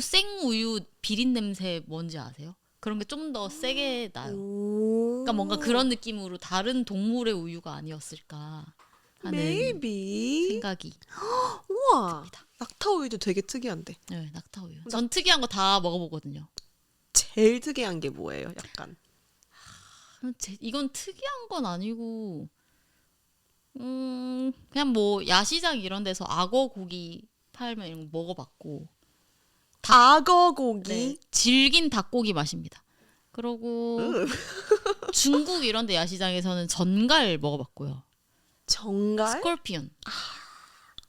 [SPEAKER 2] 생우유 비린 냄새 뭔지 아세요? 그런 게 좀 더 세게 나요. 그러니까 뭔가 그런 느낌으로 다른 동물의 우유가 아니었을까 하는
[SPEAKER 1] Maybe.
[SPEAKER 2] 생각이.
[SPEAKER 1] 우와. 낙타 우유도 되게 특이한데.
[SPEAKER 2] 네, 낙타 우유. 전 특이한 거 다 먹어보거든요.
[SPEAKER 1] 제일 특이한 게 뭐예요? 약간.
[SPEAKER 2] 이건 특이한 건 아니고 그냥 뭐 야시장 이런 데서 악어 고기 팔면 이런 거 먹어봤고
[SPEAKER 1] 악어 고기.
[SPEAKER 2] 네, 질긴 닭고기 맛입니다. 그러고 중국 이런 데 야시장에서는 전갈 먹어봤고요.
[SPEAKER 1] 정갈?
[SPEAKER 2] 스콜피온.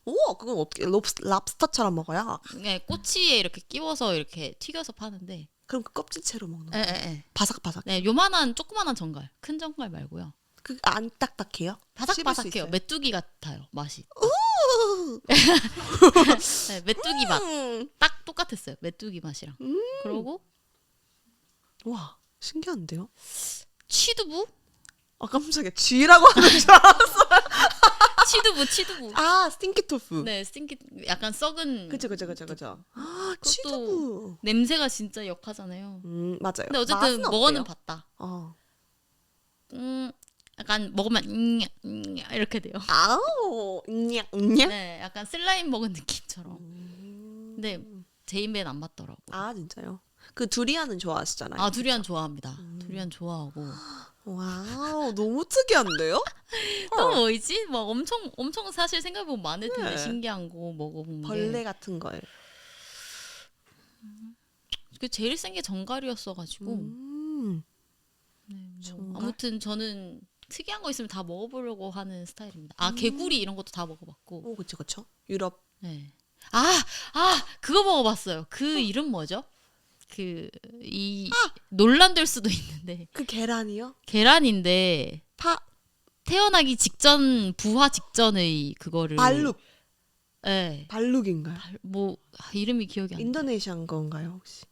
[SPEAKER 1] 우와, 그건 어떻게 랍스터처럼 먹어요?
[SPEAKER 2] 네, 꼬치에 이렇게 끼워서 이렇게 튀겨서 파는데.
[SPEAKER 1] 그럼 그 껍질채로 먹는 거?
[SPEAKER 2] 예.
[SPEAKER 1] 바삭바삭.
[SPEAKER 2] 네, 요만한 조그만한 전갈. 큰 전갈 말고요.
[SPEAKER 1] 그 안 딱딱해요? 씹을 수
[SPEAKER 2] 바삭바삭해요.
[SPEAKER 1] 있어요?
[SPEAKER 2] 메뚜기 같아요. 맛이.
[SPEAKER 1] 우!
[SPEAKER 2] 네, 메뚜기 맛. 딱 똑같았어요. 메뚜기 맛이랑. 그러고
[SPEAKER 1] 와, 신기한데요?
[SPEAKER 2] 취두부?
[SPEAKER 1] 아, 깜짝이야. 쥐라고 하는 줄 알았어.
[SPEAKER 2] 취두부.
[SPEAKER 1] 아, 스팅키 토fu.
[SPEAKER 2] 네, 스팅키 약간 썩은.
[SPEAKER 1] 그죠. 아,
[SPEAKER 2] 그것도
[SPEAKER 1] 치두부.
[SPEAKER 2] 냄새가 진짜 역하잖아요.
[SPEAKER 1] 맞아요.
[SPEAKER 2] 근데 어쨌든
[SPEAKER 1] 맛은
[SPEAKER 2] 먹어는
[SPEAKER 1] 어때요?
[SPEAKER 2] 봤다.
[SPEAKER 1] 어.
[SPEAKER 2] 약간 먹으면 이렇게 돼요.
[SPEAKER 1] 아우, 냐.
[SPEAKER 2] 네, 약간 슬라임 먹은 느낌처럼. 근데 제 입에는 안 맞더라고.
[SPEAKER 1] 아, 진짜요? 그 두리안은 좋아하시잖아요.
[SPEAKER 2] 아, 두리안 좋아합니다. 두리안 좋아하고.
[SPEAKER 1] 와우, 너무 특이한데요?
[SPEAKER 2] 또 뭐이지? 막 엄청 사실 생각해보면 많을 텐데
[SPEAKER 1] 네.
[SPEAKER 2] 신기한 거 먹어본
[SPEAKER 1] 벌레
[SPEAKER 2] 게.
[SPEAKER 1] 같은 걸.
[SPEAKER 2] 그 제일 센 게 정갈이었어가지고.
[SPEAKER 1] 음.
[SPEAKER 2] 네, 뭐
[SPEAKER 1] 정갈?
[SPEAKER 2] 아무튼 저는 특이한 거 있으면 다 먹어보려고 하는 스타일입니다. 아, 개구리 이런 것도 다 먹어봤고.
[SPEAKER 1] 오, 그쵸. 유럽.
[SPEAKER 2] 네. 그거 먹어봤어요. 그 이름 뭐죠? 논란될 수도 있는데
[SPEAKER 1] 그 계란이요?
[SPEAKER 2] 계란인데
[SPEAKER 1] 파
[SPEAKER 2] 태어나기 직전 부화 직전의 그거를
[SPEAKER 1] 발룩.
[SPEAKER 2] 네.
[SPEAKER 1] 발룩인가요?
[SPEAKER 2] 이름이 기억이 안 나.
[SPEAKER 1] 인도네시안 건가요, 혹시?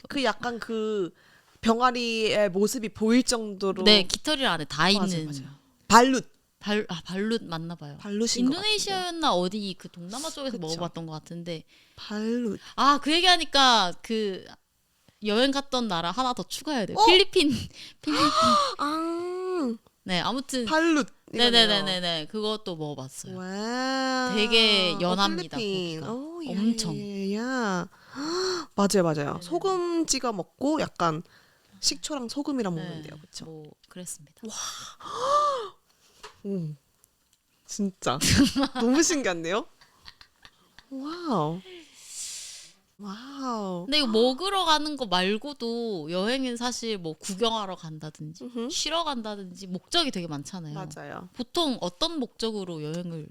[SPEAKER 1] 그 약간 그 병아리의 모습이 보일 정도로.
[SPEAKER 2] 네, 깃털이 안에 다 있는.
[SPEAKER 1] 맞아요. 발룻.
[SPEAKER 2] 발룻 맞나 봐요.
[SPEAKER 1] 발룻인 것 같아요.
[SPEAKER 2] 인도네시아였나 어디 그 동남아 쪽에서
[SPEAKER 1] 그쵸.
[SPEAKER 2] 먹어봤던 것 같은데.
[SPEAKER 1] 발룻.
[SPEAKER 2] 그 얘기하니까 그 여행 갔던 나라 하나 더 추가해야 돼요.
[SPEAKER 1] 어?
[SPEAKER 2] 필리핀.
[SPEAKER 1] 아,
[SPEAKER 2] 네, 아무튼
[SPEAKER 1] 발룻.
[SPEAKER 2] 네네네네 그것도 먹어봤어요.
[SPEAKER 1] 와.
[SPEAKER 2] 되게 연합니다,
[SPEAKER 1] 필리핀.
[SPEAKER 2] 고기가.
[SPEAKER 1] 오,
[SPEAKER 2] 엄청.
[SPEAKER 1] 야. 맞아요.
[SPEAKER 2] 네네.
[SPEAKER 1] 소금 찍어 먹고 약간 식초랑 소금이랑
[SPEAKER 2] 네,
[SPEAKER 1] 먹는데요, 그렇죠?
[SPEAKER 2] 뭐 그랬습니다.
[SPEAKER 1] 진짜 너무 신기한데요? 와우.
[SPEAKER 2] 근데 이거 먹으러 가는 거 말고도 여행은 사실 뭐 구경하러 간다든지
[SPEAKER 1] 음흠.
[SPEAKER 2] 쉬러 간다든지 목적이 되게 많잖아요.
[SPEAKER 1] 맞아요.
[SPEAKER 2] 보통 어떤 목적으로 여행을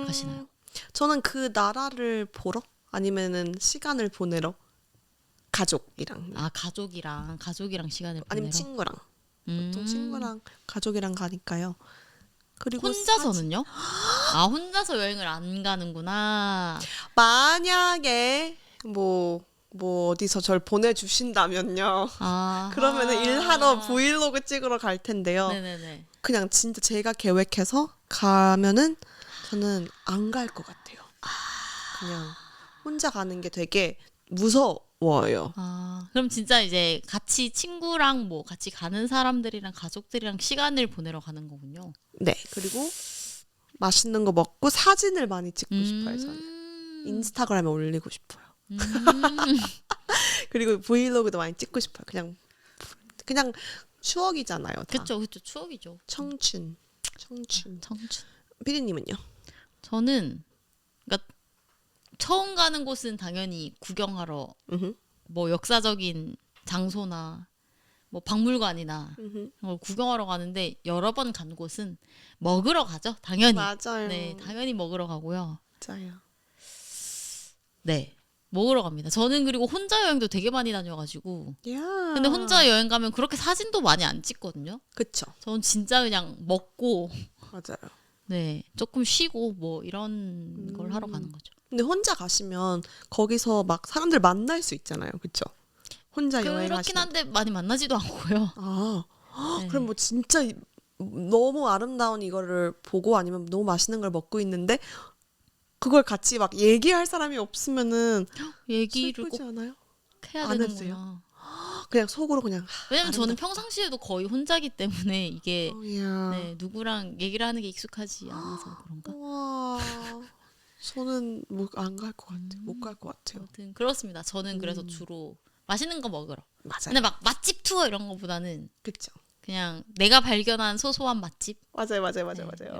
[SPEAKER 2] 가시나요?
[SPEAKER 1] 저는 그 나라를 보러 아니면은 시간을 보내러 가족이랑
[SPEAKER 2] 가족이랑 시간을
[SPEAKER 1] 아니면
[SPEAKER 2] 보내러
[SPEAKER 1] 친구랑 보통 친구랑 가족이랑 가니까요. 그리고
[SPEAKER 2] 혼자서는요? 혼자서 여행을 안 가는구나.
[SPEAKER 1] 만약에 뭐 어디서 절 보내주신다면요. 그러면은 일하러 브이로그 찍으러 갈 텐데요.
[SPEAKER 2] 네네네.
[SPEAKER 1] 그냥 진짜 제가 계획해서 가면은 저는 안 갈 것 같아요. 그냥 혼자 가는 게 되게 무서워요.
[SPEAKER 2] 그럼 진짜 이제 같이 친구랑 뭐 같이 가는 사람들이랑 가족들이랑 시간을 보내러 가는 거군요.
[SPEAKER 1] 네. 그리고 맛있는 거 먹고 사진을 많이 찍고 싶어요. 저는 인스타그램에 올리고 싶어요. 그리고 브이로그도 많이 찍고 싶어요. 그냥 추억이잖아요. 다.
[SPEAKER 2] 그쵸 추억이죠.
[SPEAKER 1] 청춘. 피디님은요?
[SPEAKER 2] 저는 그러니까 처음 가는 곳은 당연히 구경하러 뭐 역사적인 장소나 뭐 박물관이나 그런 걸 구경하러 가는데 여러 번 간 곳은 먹으러 가죠. 당연히.
[SPEAKER 1] 맞아요.
[SPEAKER 2] 네, 당연히 먹으러 가고요.
[SPEAKER 1] 맞아요.
[SPEAKER 2] 네. 먹으러 갑니다. 저는 그리고 혼자 여행도 되게 많이 다녀가지고.
[SPEAKER 1] 야.
[SPEAKER 2] 근데 혼자 여행 가면 그렇게 사진도 많이 안 찍거든요.
[SPEAKER 1] 그쵸.
[SPEAKER 2] 저는 진짜 그냥 먹고
[SPEAKER 1] 맞아요.
[SPEAKER 2] 네, 조금 쉬고 뭐 이런 걸 하러 가는 거죠.
[SPEAKER 1] 근데 혼자 가시면 거기서 막 사람들 만날 수 있잖아요. 그쵸? 혼자
[SPEAKER 2] 그렇긴
[SPEAKER 1] 여행하시면.
[SPEAKER 2] 한데 많이 만나지도 않고요. 네.
[SPEAKER 1] 그럼 뭐 진짜 너무 아름다운 이거를 보고 아니면 너무 맛있는 걸 먹고 있는데 그걸 같이 막 얘기할 사람이 없으면은
[SPEAKER 2] 얘기를
[SPEAKER 1] 슬프지
[SPEAKER 2] 꼭
[SPEAKER 1] 않아요?
[SPEAKER 2] 해야
[SPEAKER 1] 안
[SPEAKER 2] 되는구나.
[SPEAKER 1] 그냥 속으로 그냥
[SPEAKER 2] 왜냐면 저는 평상시에도 거의 혼자기 때문에 이게
[SPEAKER 1] 야.
[SPEAKER 2] 네, 누구랑 얘기를 하는 게 익숙하지 않아서 그런가?
[SPEAKER 1] 와. 저는 안 갈 것 같아요. 못 갈 것 같아요.
[SPEAKER 2] 아무튼 그렇습니다. 저는 그래서 주로 맛있는 거 먹으러.
[SPEAKER 1] 맞아요.
[SPEAKER 2] 근데 막 맛집 투어 이런 거보다는
[SPEAKER 1] 그쵸.
[SPEAKER 2] 그냥 내가 발견한 소소한 맛집
[SPEAKER 1] 맞아요.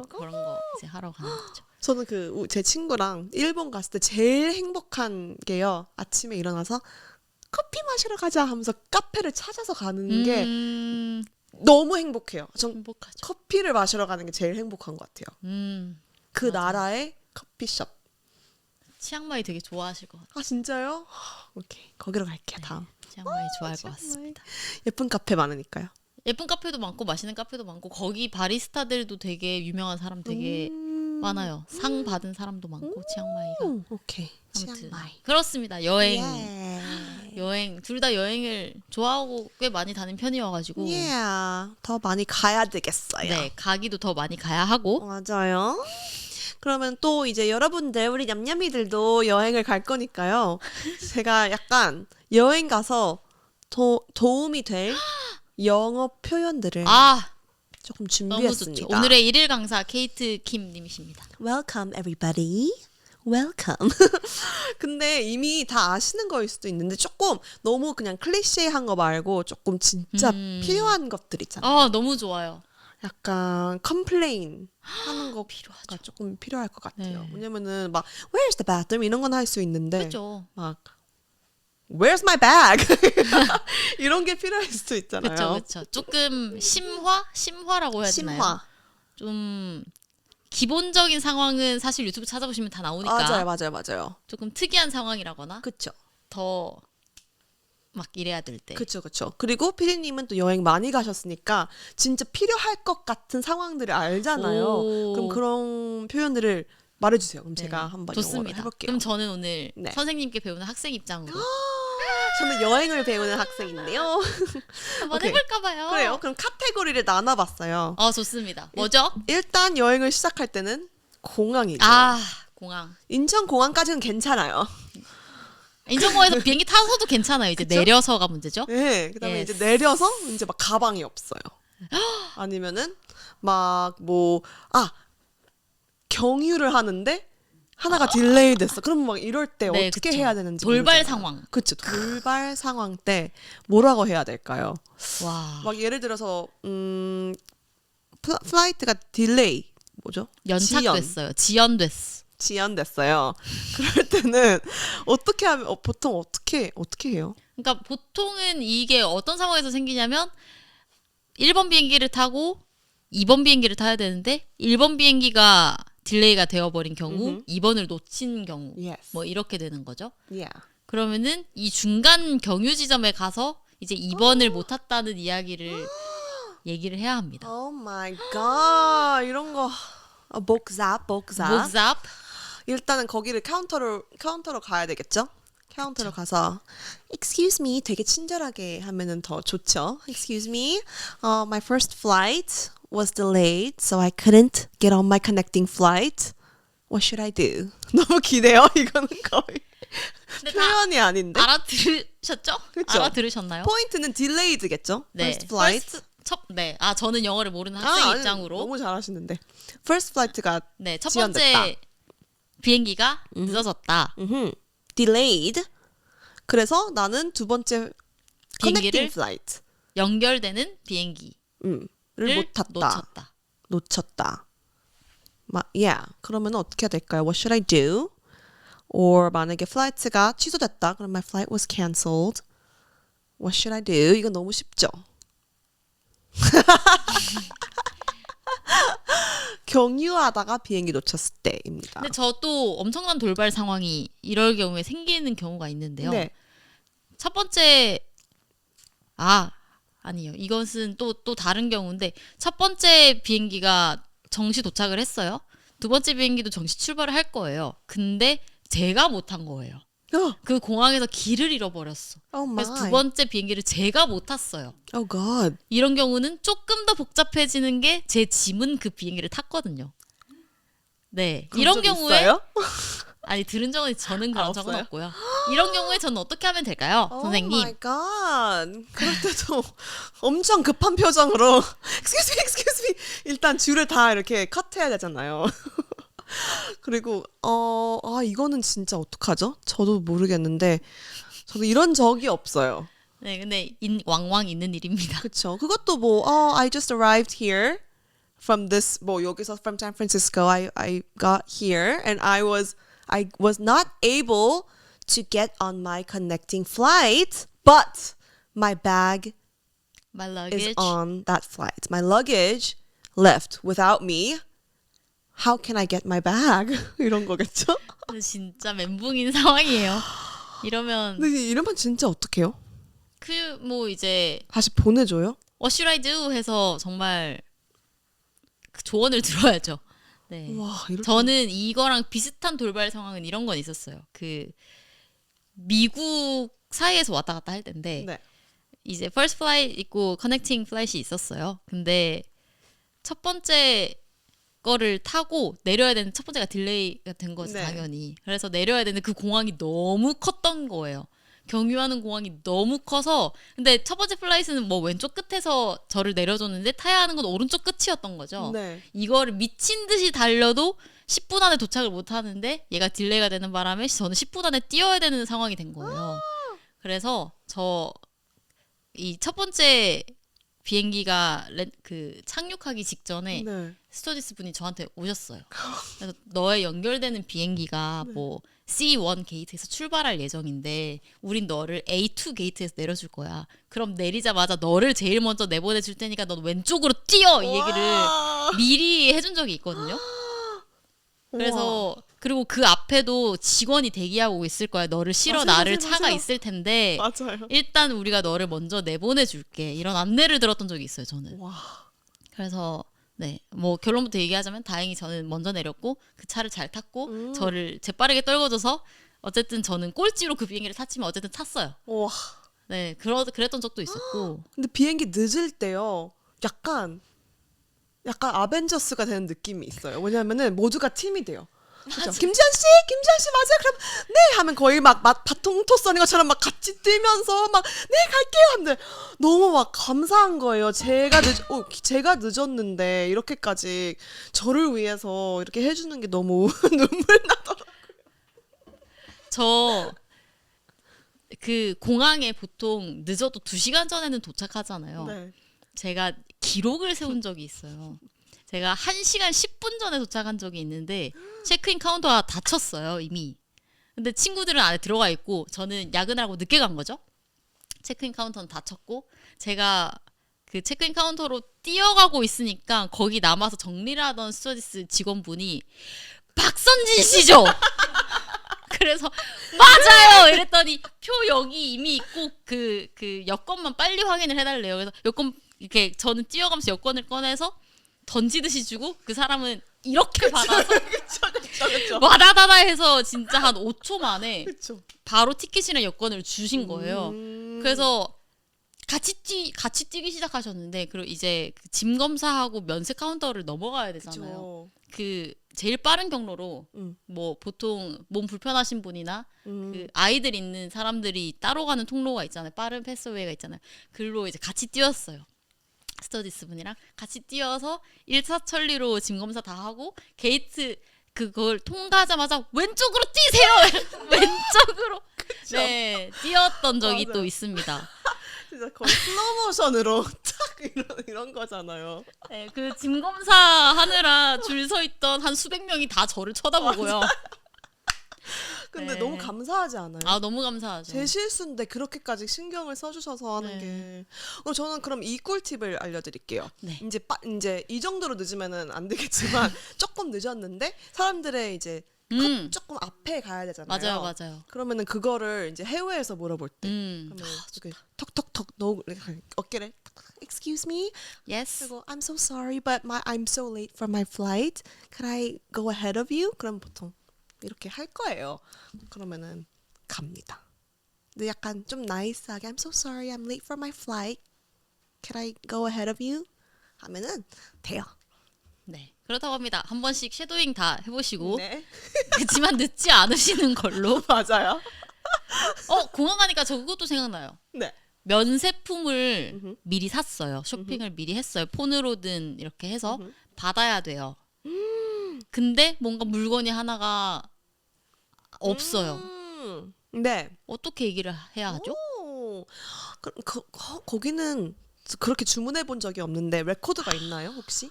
[SPEAKER 2] 그런 거 이제 하러 가는 거죠.
[SPEAKER 1] 저는 제 친구랑 일본 갔을 때 제일 행복한 게요. 아침에 일어나서 커피 마시러 가자 하면서 카페를 찾아서 가는 게 너무 행복해요. 전
[SPEAKER 2] 행복하죠.
[SPEAKER 1] 커피를 마시러 가는 게 제일 행복한 것 같아요. 그
[SPEAKER 2] 맞아.
[SPEAKER 1] 나라의 커피숍.
[SPEAKER 2] 치앙마이 되게 좋아하실 것 같아요.
[SPEAKER 1] 아 진짜요? 오케이 거기로 갈게요. 다음.
[SPEAKER 2] 치앙마이 좋아할 것 같습니다.
[SPEAKER 1] 예쁜 카페 많으니까요.
[SPEAKER 2] 예쁜 카페도 많고 맛있는 카페도 많고 거기 바리스타들도 되게 유명한 사람 되게 많아요. 상 받은 사람도 많고 치앙마이가.
[SPEAKER 1] 오케이.
[SPEAKER 2] 아무튼
[SPEAKER 1] 치앙마이.
[SPEAKER 2] 그렇습니다. 여행
[SPEAKER 1] 예.
[SPEAKER 2] 여행 둘 다 여행을 좋아하고 꽤 많이 다니는 편이어가지고
[SPEAKER 1] 더 많이 가야 되겠어요.
[SPEAKER 2] 네 가기도 더 많이 가야 하고
[SPEAKER 1] 맞아요. 그러면 또 이제 여러분들 우리 냠냠이들도 여행을 갈 거니까요. 제가 약간 여행 가서 도움이 될 영어 표현들을
[SPEAKER 2] 아
[SPEAKER 1] 조금
[SPEAKER 2] 너무
[SPEAKER 1] 준비했습니다.
[SPEAKER 2] 좋죠. 오늘의 일일 강사 케이트 킴 님이십니다.
[SPEAKER 1] Welcome everybody. Welcome. 근데 이미 다 아시는 거일 수도 있는데 조금 너무 그냥 클리셰한 거 말고 조금 진짜 필요한 것들 있잖아요.
[SPEAKER 2] 아 너무 좋아요.
[SPEAKER 1] 약간 컴플레인 하는 거 필요하죠. 조금 필요할 것 같아요.
[SPEAKER 2] 네.
[SPEAKER 1] 왜냐면은 막 Where's the bathroom 이런 건 할 수 있는데
[SPEAKER 2] 그렇죠.
[SPEAKER 1] 막 Where's my bag 이런 게 필요할 수도 있잖아요.
[SPEAKER 2] 그렇죠. 조금 심화라고 해야 되나요?
[SPEAKER 1] 심화.
[SPEAKER 2] 좀 기본적인 상황은 사실 유튜브 찾아보시면 다 나오니까
[SPEAKER 1] 맞아요.
[SPEAKER 2] 조금 특이한 상황이라거나
[SPEAKER 1] 그쵸.
[SPEAKER 2] 더 막 이래야 될 때.
[SPEAKER 1] 그쵸. 그리고 피디님은 또 여행 많이 가셨으니까 진짜 필요할 것 같은 상황들을 알잖아요.
[SPEAKER 2] 오.
[SPEAKER 1] 그럼 그런 표현들을 말해주세요. 그럼
[SPEAKER 2] 네.
[SPEAKER 1] 제가 한번 영어로
[SPEAKER 2] 좋습니다.
[SPEAKER 1] 해볼게요.
[SPEAKER 2] 그럼 저는 오늘
[SPEAKER 1] 네.
[SPEAKER 2] 선생님께 배우는 학생 입장으로
[SPEAKER 1] 저는 여행을 배우는 학생인데요.
[SPEAKER 2] 한번
[SPEAKER 1] 오케이.
[SPEAKER 2] 해볼까 봐요.
[SPEAKER 1] 그래요. 그럼 카테고리를 나눠봤어요.
[SPEAKER 2] 좋습니다. 뭐죠?
[SPEAKER 1] 일단 여행을 시작할 때는 공항이죠.
[SPEAKER 2] 공항.
[SPEAKER 1] 인천 공항까지는 괜찮아요.
[SPEAKER 2] 인천공항에서 비행기 타서도 괜찮아요. 이제
[SPEAKER 1] 그쵸?
[SPEAKER 2] 내려서가 문제죠.
[SPEAKER 1] 네. 그다음에
[SPEAKER 2] Yes.
[SPEAKER 1] 이제 내려서 이제 막 가방이 없어요. 아니면은 막 뭐 경유를 하는데 하나가 딜레이 됐어. 그럼 막 이럴 때
[SPEAKER 2] 네,
[SPEAKER 1] 어떻게
[SPEAKER 2] 그쵸.
[SPEAKER 1] 해야 되는지
[SPEAKER 2] 돌발
[SPEAKER 1] 모르잖아요.
[SPEAKER 2] 상황.
[SPEAKER 1] 그쵸. 돌발 상황 때 뭐라고 해야 될까요?
[SPEAKER 2] 와.
[SPEAKER 1] 막 예를 들어서 플라이트가 딜레이 뭐죠?
[SPEAKER 2] 연착됐어요. 지연됐어.
[SPEAKER 1] 지연됐어요. 그럴 때는 어떻게 하면 보통 어떻게 해요?
[SPEAKER 2] 그러니까 보통은 이게 어떤 상황에서 생기냐면 1번 비행기를 타고 2번 비행기를 타야 되는데 1번 비행기가 딜레이가 되어버린 경우 2번을 놓친 경우
[SPEAKER 1] Yes.
[SPEAKER 2] 뭐 이렇게 되는 거죠.
[SPEAKER 1] Yeah.
[SPEAKER 2] 그러면은 이 중간 경유 지점에 가서 이제 2번을 못 탔다는 이야기를 얘기를 해야 합니다.
[SPEAKER 1] Oh my god. 이런 거 복잡.
[SPEAKER 2] 목잡
[SPEAKER 1] 일단은 거기를 카운터로 가야 되겠죠? 카운터로 가서 Excuse me 되게 친절하게 하면은 더 좋죠. Excuse me, my first flight was delayed, so I couldn't get on my connecting flight. What should I do? 너무 기네요. 이거는 거의
[SPEAKER 2] 근데 다
[SPEAKER 1] 표현이 아닌데.
[SPEAKER 2] 알아들으셨죠?
[SPEAKER 1] 그쵸?
[SPEAKER 2] 알아들으셨나요?
[SPEAKER 1] 포인트는 delayed겠죠?
[SPEAKER 2] 네.
[SPEAKER 1] First flight.
[SPEAKER 2] 저는 영어를 모르는 학생
[SPEAKER 1] 아니,
[SPEAKER 2] 입장으로
[SPEAKER 1] 너무 잘하시는데. First flight가
[SPEAKER 2] 네, 첫
[SPEAKER 1] 지연됐다.
[SPEAKER 2] 번째 비행기가 늦어졌다.
[SPEAKER 1] delayed. 그래서 나는 두 번째
[SPEAKER 2] 비행기를
[SPEAKER 1] connecting flight.
[SPEAKER 2] 연결되는 비행기를
[SPEAKER 1] 를 못 탔다. 놓쳤다. yeah. 그러면 어떻게 해야 될까요? What should I do? or 만약에 플라이트가 취소됐다. 그럼 my flight was cancelled. What should I do? 이건 너무 쉽죠. 경유하다가 비행기 놓쳤을 때입니다.
[SPEAKER 2] 근데 저도 엄청난 돌발 상황이 이럴 경우에 생기는 경우가 있는데요.
[SPEAKER 1] 네.
[SPEAKER 2] 첫 번째 아니요. 이것은 또 다른 경우인데 첫 번째 비행기가 정시 도착을 했어요. 두 번째 비행기도 정시 출발을 할 거예요. 근데 제가 못 탄 거예요. 그 공항에서 길을 잃어버렸어.
[SPEAKER 1] Oh
[SPEAKER 2] 그래서
[SPEAKER 1] my.
[SPEAKER 2] 두 번째 비행기를 제가 못 탔어요.
[SPEAKER 1] Oh god.
[SPEAKER 2] 이런 경우는 조금 더 복잡해지는 게 제 짐은 그 비행기를 탔거든요. 네.
[SPEAKER 1] 그런
[SPEAKER 2] 이런
[SPEAKER 1] 적
[SPEAKER 2] 경우에
[SPEAKER 1] 있어요?
[SPEAKER 2] 아니 들은 적은 저는 그런 적은
[SPEAKER 1] 없어요?
[SPEAKER 2] 없고요. 이런 경우에 저는 어떻게 하면 될까요, 선생님?
[SPEAKER 1] Oh my god. 그럴 때도 엄청 급한 표정으로 excuse me. 일단 줄을 다 이렇게 컷해야 되잖아요. 그리고 이거는 진짜 어떡하죠? 저도 모르겠는데 저도 이런 적이 없어요.
[SPEAKER 2] 네, 근데 왕왕 있는 일입니다.
[SPEAKER 1] 그쵸. 그것도 뭐 I just arrived here from this 여기서 from San Francisco I got here and I was not able to get on my connecting flight but my bag
[SPEAKER 2] My
[SPEAKER 1] is
[SPEAKER 2] luggage.
[SPEAKER 1] on that flight. My luggage left without me. How can I get my bag? 이런 거겠죠?
[SPEAKER 2] 진짜 멘붕인 상황이에요. 이러면
[SPEAKER 1] 근데 이러면 진짜 어떡해요?
[SPEAKER 2] 그 뭐 이제
[SPEAKER 1] 다시 보내줘요?
[SPEAKER 2] What should I do? 해서 정말 그 조언을 들어야죠. 네.
[SPEAKER 1] 와, 이럴
[SPEAKER 2] 저는 이거랑 비슷한 돌발 상황은 이런 건 있었어요. 그 미국 사이에서 왔다 갔다 할 때인데
[SPEAKER 1] 네.
[SPEAKER 2] 이제 first flight 있고 connecting flight이 있었어요. 근데 첫 번째 거를 타고 내려야 되는 첫 번째가 딜레이가 된 거죠,
[SPEAKER 1] 네.
[SPEAKER 2] 당연히. 그래서 내려야 되는데 그 공항이 너무 컸던 거예요. 경유하는 공항이 너무 커서 근데 첫 번째 플라이트는 뭐 왼쪽 끝에서 저를 내려줬는데 타야 하는 건 오른쪽 끝이었던 거죠.
[SPEAKER 1] 네.
[SPEAKER 2] 이거를 미친 듯이 달려도 10분 안에 도착을 못 하는데 얘가 딜레이가 되는 바람에 저는 10분 안에 뛰어야 되는 상황이 된 거예요. 그래서 저 이 첫 번째 비행기가 그 착륙하기 직전에
[SPEAKER 1] 네.
[SPEAKER 2] 스튜어디스 분이 저한테 오셨어요. 그래서 너의 연결되는 비행기가 뭐 C1 게이트에서 출발할 예정인데 우린 너를 A2 게이트에서 내려줄 거야. 그럼 내리자마자 너를 제일 먼저 내보내줄 테니까 넌 왼쪽으로 뛰어! 이 얘기를
[SPEAKER 1] 와.
[SPEAKER 2] 미리 해준 적이 있거든요. 그래서 그리고 그 앞에도 직원이 대기하고 있을 거야. 너를 실어
[SPEAKER 1] 맞아요,
[SPEAKER 2] 나를
[SPEAKER 1] 맞아요,
[SPEAKER 2] 차가
[SPEAKER 1] 맞아요.
[SPEAKER 2] 있을 텐데
[SPEAKER 1] 맞아요.
[SPEAKER 2] 일단 우리가 너를 먼저 내보내줄게. 이런 안내를 들었던 적이 있어요. 저는.
[SPEAKER 1] 와.
[SPEAKER 2] 그래서 네, 뭐 결론부터 얘기하자면 다행히 저는 먼저 내렸고 그 차를 잘 탔고 저를 재빠르게 떨궈줘서 어쨌든 저는 꼴찌로 그 비행기를 탔지만 어쨌든 탔어요.
[SPEAKER 1] 와.
[SPEAKER 2] 네, 그랬던 적도 있었고.
[SPEAKER 1] 근데 비행기 늦을 때요. 약간 아벤져스가 되는 느낌이 있어요. 왜냐면은 모두가 팀이 돼요. 그죠? 김지현 씨 맞아요. 그럼 네 하면 거의 막 바통 토스하는 것처럼 막 같이 뛰면서 막 네 갈게요 하는데 너무 막 감사한 거예요. 제가 늦었는데 이렇게까지 저를 위해서 이렇게 해주는 게 너무 눈물 나더라고요.
[SPEAKER 2] 저 그 공항에 보통 늦어도 2시간 전에는 도착하잖아요.
[SPEAKER 1] 네.
[SPEAKER 2] 제가 기록을 세운 적이 있어요. 제가 1시간 10분 전에 도착한 적이 있는데 체크인 카운터가 닫혔어요, 이미. 근데 친구들은 안에 들어가 있고 저는 야근하고 늦게 간 거죠. 체크인 카운터는 닫혔고 제가 그 체크인 카운터로 뛰어가고 있으니까 거기 남아서 정리를 하던 스튜어디스 직원분이 박선진 씨죠? 그래서 맞아요! 이랬더니 표 여기 이미 있고 그 여권만 빨리 확인을 해달래요. 그래서 여권 이렇게 저는 뛰어가면서 여권을 꺼내서 던지듯이 주고 그 사람은 이렇게 받아서
[SPEAKER 1] 그쵸.
[SPEAKER 2] 와다다다 해서 진짜 한 5초 만에
[SPEAKER 1] 그쵸.
[SPEAKER 2] 바로 티켓이랑 여권을 주신 거예요. 그래서 같이 뛰기 시작하셨는데 그리고 이제 그 짐 검사하고 면세 카운터를 넘어가야 되잖아요.
[SPEAKER 1] 그쵸.
[SPEAKER 2] 그 제일 빠른 경로로 뭐 보통 몸 불편하신 분이나 그 아이들 있는 사람들이 따로 가는 통로가 있잖아요. 빠른 패스웨이가 있잖아요. 글로 이제 같이 뛰었어요. 스터디스 분이랑 같이 뛰어서 일사천리로 짐 검사 다 하고 게이트 그걸 통과하자마자 왼쪽으로 뛰세요. 왼쪽으로 네 뛰었던 적이
[SPEAKER 1] 맞아요.
[SPEAKER 2] 또 있습니다.
[SPEAKER 1] 진짜 거의 슬로우 모션으로 탁 이런 거잖아요.
[SPEAKER 2] 네, 그 짐 검사 하느라 줄 서 있던 한 수백 명이 다 저를 쳐다보고요.
[SPEAKER 1] 근데
[SPEAKER 2] 네.
[SPEAKER 1] 너무 감사하지 않아요?
[SPEAKER 2] 아 너무 감사하죠.
[SPEAKER 1] 제 실수인데 그렇게까지 신경을 써주셔서 하는
[SPEAKER 2] 네.
[SPEAKER 1] 게. 저는 그럼 이 꿀팁을 알려드릴게요.
[SPEAKER 2] 네.
[SPEAKER 1] 이제 이 정도로 늦으면은 안 되겠지만 조금 늦었는데 사람들의 이제 조금 앞에 가야 되잖아요.
[SPEAKER 2] 맞아요.
[SPEAKER 1] 그러면은 그거를 이제 해외에서 물어볼 때 그러면 이렇게 턱턱턱 어깨를 Excuse me.
[SPEAKER 2] Yes.
[SPEAKER 1] 그리고 I'm so sorry, but I'm so late for my flight. Could I go ahead of you? 그럼 보통 이렇게 할 거예요. 그러면은 갑니다. 근데 약간 좀 나이스하게 I'm so sorry, I'm late for my flight. Could I go ahead of you? 하면은 돼요.
[SPEAKER 2] 네. 그렇다고 합니다. 한 번씩 섀도잉 다 해보시고
[SPEAKER 1] 네.
[SPEAKER 2] 그렇지만 늦지 않으시는 걸로.
[SPEAKER 1] 맞아요.
[SPEAKER 2] 공항 가니까 저 그것도 생각나요.
[SPEAKER 1] 네.
[SPEAKER 2] 면세품을 미리 샀어요. 쇼핑을 미리 했어요. 폰으로든 이렇게 해서 받아야 돼요. 근데 뭔가 물건이 하나가 없어요.
[SPEAKER 1] 네.
[SPEAKER 2] 어떻게 얘기를 해야 하죠?
[SPEAKER 1] 오, 거기는 그렇게 주문해 본 적이 없는데 레코드가 있나요 혹시?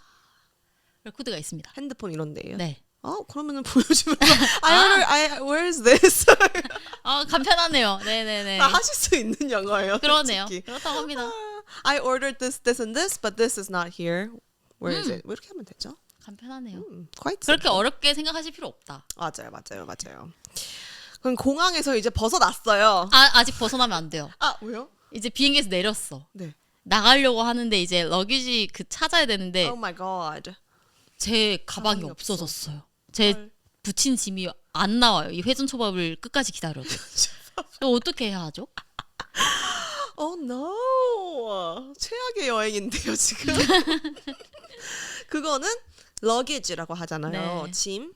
[SPEAKER 2] 레코드가 있습니다.
[SPEAKER 1] 핸드폰 이런 데예요?
[SPEAKER 2] 네.
[SPEAKER 1] 그러면은 보여주면 where is this?
[SPEAKER 2] 간편하네요. 네네네.
[SPEAKER 1] 다 하실 수 있는 영어예요.
[SPEAKER 2] 그러네요.
[SPEAKER 1] 솔직히.
[SPEAKER 2] 그렇다고 합니다.
[SPEAKER 1] I ordered this and this, but this is not here. Where is it? 뭐 이렇게 하면 되죠.
[SPEAKER 2] 간편하네요.
[SPEAKER 1] quite
[SPEAKER 2] 그렇게
[SPEAKER 1] simple.
[SPEAKER 2] 어렵게 생각하실 필요 없다.
[SPEAKER 1] 맞아요. 그럼 공항에서 이제 벗어났어요.
[SPEAKER 2] 아직 벗어나면 안 돼요.
[SPEAKER 1] 아, 왜요?
[SPEAKER 2] 이제 비행기에서 내렸어.
[SPEAKER 1] 네.
[SPEAKER 2] 나가려고 하는데 이제 러기지 찾아야 되는데
[SPEAKER 1] Oh my god.
[SPEAKER 2] 제 가방이
[SPEAKER 1] 가방이
[SPEAKER 2] 없어졌어요. 제
[SPEAKER 1] 헐.
[SPEAKER 2] 붙인 짐이 안 나와요. 이 회전초밥을 끝까지 기다려도. 이거 어떻게 해야 하죠?
[SPEAKER 1] Oh no. 최악의 여행인데요, 지금. 그거는 luggage라고 하잖아요.
[SPEAKER 2] 네.
[SPEAKER 1] 짐.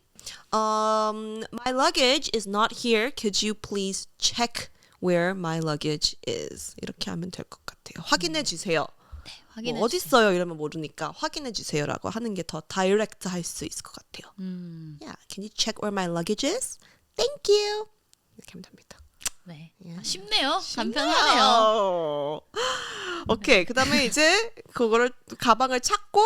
[SPEAKER 1] My luggage is not here. Could you please check where my luggage is? 이렇게 하면 될 것 같아요. 확인해 주세요.
[SPEAKER 2] 확인해
[SPEAKER 1] 뭐 어디
[SPEAKER 2] 주세요.
[SPEAKER 1] 있어요? 이러면 모르니까 확인해 주세요라고 하는 게 더 다이렉트 할 수 있을 것 같아요. Yeah, can you check where my luggage is? Thank you. 이렇게 하면 됩니다.
[SPEAKER 2] 네. 쉽네요. 간편하네요.
[SPEAKER 1] 간편하네요. 오케이. 그다음에 이제 그거를 가방을 찾고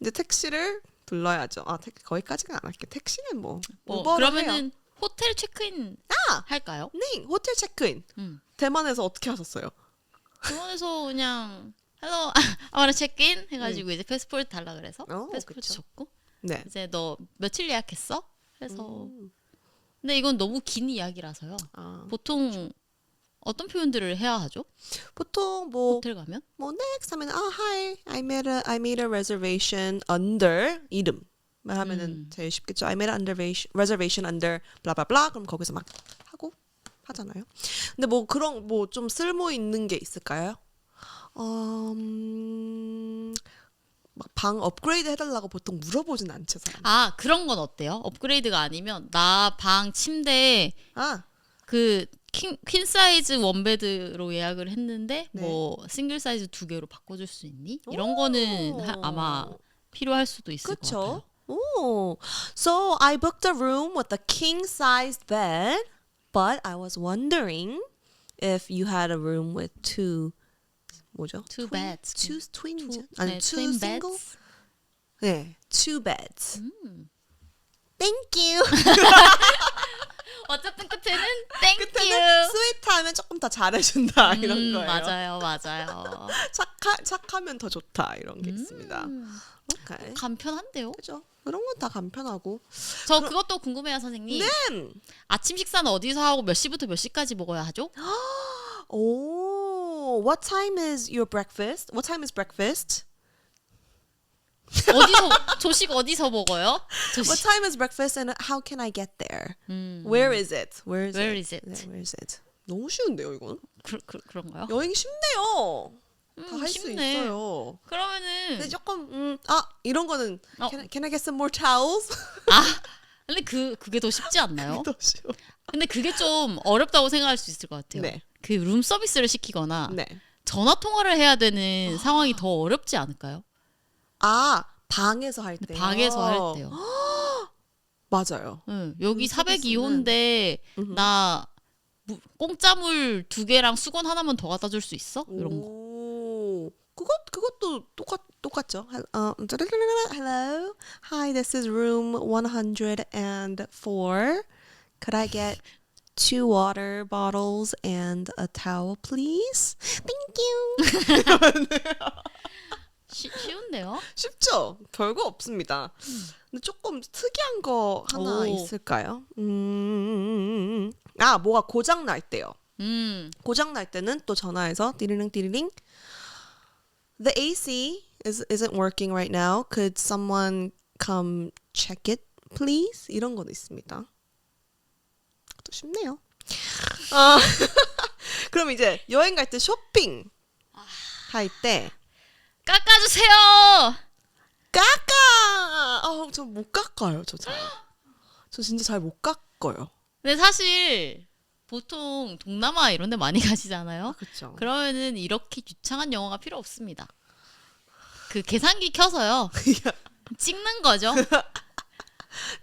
[SPEAKER 1] 이제 택시를 불러야죠. 아, 거기까지는 안 할게. 택시는 뭐 우버를 해요.
[SPEAKER 2] 그러면은 호텔 체크인 할까요?
[SPEAKER 1] 네, 호텔 체크인. 대만에서 어떻게 하셨어요?
[SPEAKER 2] 병원에서 그냥 hello, I wanna check in 해가지고 이제 패스포트 달라 그래서 패스포트
[SPEAKER 1] 그쵸.
[SPEAKER 2] 줬고
[SPEAKER 1] 네.
[SPEAKER 2] 이제 너 며칠 예약했어? 그래서 근데 이건 너무 긴 이야기라서요.
[SPEAKER 1] 아,
[SPEAKER 2] 보통 어떤 표현들을 해야 하죠?
[SPEAKER 1] 보통 뭐
[SPEAKER 2] 호텔 가면?
[SPEAKER 1] next 하면 hi, I made a reservation under 이름 말 하면은 제일 쉽겠죠. I made a reservation under 블라블라 그럼 거기서 막 하고 하잖아요. 근데 뭐 그런 뭐 좀 쓸모 있는 게 있을까요? 막 방 업그레이드 해달라고 보통 물어보진 않죠, 사람.
[SPEAKER 2] 아 그런 건 어때요? 업그레이드가 아니면 나 방 침대
[SPEAKER 1] 아,
[SPEAKER 2] 그 퀸 사이즈 원베드로 예약을 했는데
[SPEAKER 1] 네.
[SPEAKER 2] 뭐 싱글 사이즈 2개로 바꿔줄 수 있니? 이런 거는 아마 필요할 수도 있을 것 같아요.
[SPEAKER 1] 그렇죠. 오, so I booked a room with a king-sized bed, but I was wondering if you had a room with two 뭐죠?
[SPEAKER 2] Two beds.
[SPEAKER 1] two twins,
[SPEAKER 2] Two-
[SPEAKER 1] 아니
[SPEAKER 2] 네,
[SPEAKER 1] two
[SPEAKER 2] twin
[SPEAKER 1] single?
[SPEAKER 2] beds.
[SPEAKER 1] 네, two beds. Thank you.
[SPEAKER 2] 어쨌든 끝에는 땡큐.
[SPEAKER 1] 그때는 스윗하면 조금 더 잘해준다 이런 거예요.
[SPEAKER 2] 맞아요.
[SPEAKER 1] 착하면 더 좋다 이런 게 있습니다. 오케이.
[SPEAKER 2] 간편한데요?
[SPEAKER 1] 그죠? 그런 건 다 간편하고.
[SPEAKER 2] 저 그것도 궁금해요, 선생님.
[SPEAKER 1] 네.
[SPEAKER 2] 아침 식사는 어디서 하고 몇 시부터 몇 시까지 먹어야 하죠?
[SPEAKER 1] 오, what time is your breakfast? What time is breakfast?
[SPEAKER 2] 조식 어디서 먹어요?
[SPEAKER 1] What time is breakfast and how can I get there? Where is it? Where is
[SPEAKER 2] Where
[SPEAKER 1] it?
[SPEAKER 2] is it?
[SPEAKER 1] 네, where is it? 너무 쉬운데요, 이건?
[SPEAKER 2] 그런가요?
[SPEAKER 1] 여행 쉽네요. 다 할 수
[SPEAKER 2] 쉽네.
[SPEAKER 1] 있어요.
[SPEAKER 2] 그러면은
[SPEAKER 1] 근데 조금 이런 거는
[SPEAKER 2] 어.
[SPEAKER 1] can I get some more towels?
[SPEAKER 2] 근데 그게 더 쉽지 않나요?
[SPEAKER 1] 더 쉬워.
[SPEAKER 2] 근데 그게 좀 어렵다고 생각할 수 있을 것 같아요.
[SPEAKER 1] 네.
[SPEAKER 2] 그 룸 서비스를 시키거나
[SPEAKER 1] 네.
[SPEAKER 2] 전화 통화를 해야 되는 상황이 더 어렵지 않을까요?
[SPEAKER 1] 아, 방에서 할 때요.
[SPEAKER 2] 방에서 할 때요.
[SPEAKER 1] 맞아요.
[SPEAKER 2] 응, 여기
[SPEAKER 1] 서비스는-
[SPEAKER 2] 402호인데 나 공짜물 2개랑 수건 하나만 더 갖다 줄 수 있어? 이런 거.
[SPEAKER 1] 오, 그것도 똑같죠. Hello, hi, this is room 104. Could I get 2 water bottles and a towel, please? Thank you.
[SPEAKER 2] 쉬운데요?
[SPEAKER 1] 쉽죠? 별거 없습니다. 근데 조금 특이한 거 하나
[SPEAKER 2] 오.
[SPEAKER 1] 있을까요? 뭐가 고장 날 때요. 고장 날 때는 또 전화해서 띠리링 띠리링. The AC isn't working right now. Could someone come check it, please? 이런 건 있습니다. 또 쉽네요. 그럼 이제 여행 갈 때 쇼핑 할 때
[SPEAKER 2] 깎아주세요!
[SPEAKER 1] 깎아! 저 못 깎아요, 저 진짜 잘 못 깎아요.
[SPEAKER 2] 근데 사실 보통 동남아 이런 데 많이 가시잖아요.
[SPEAKER 1] 그렇죠.
[SPEAKER 2] 그러면은 이렇게 유창한 영어가 필요 없습니다. 그 계산기 켜서요. 찍는 거죠.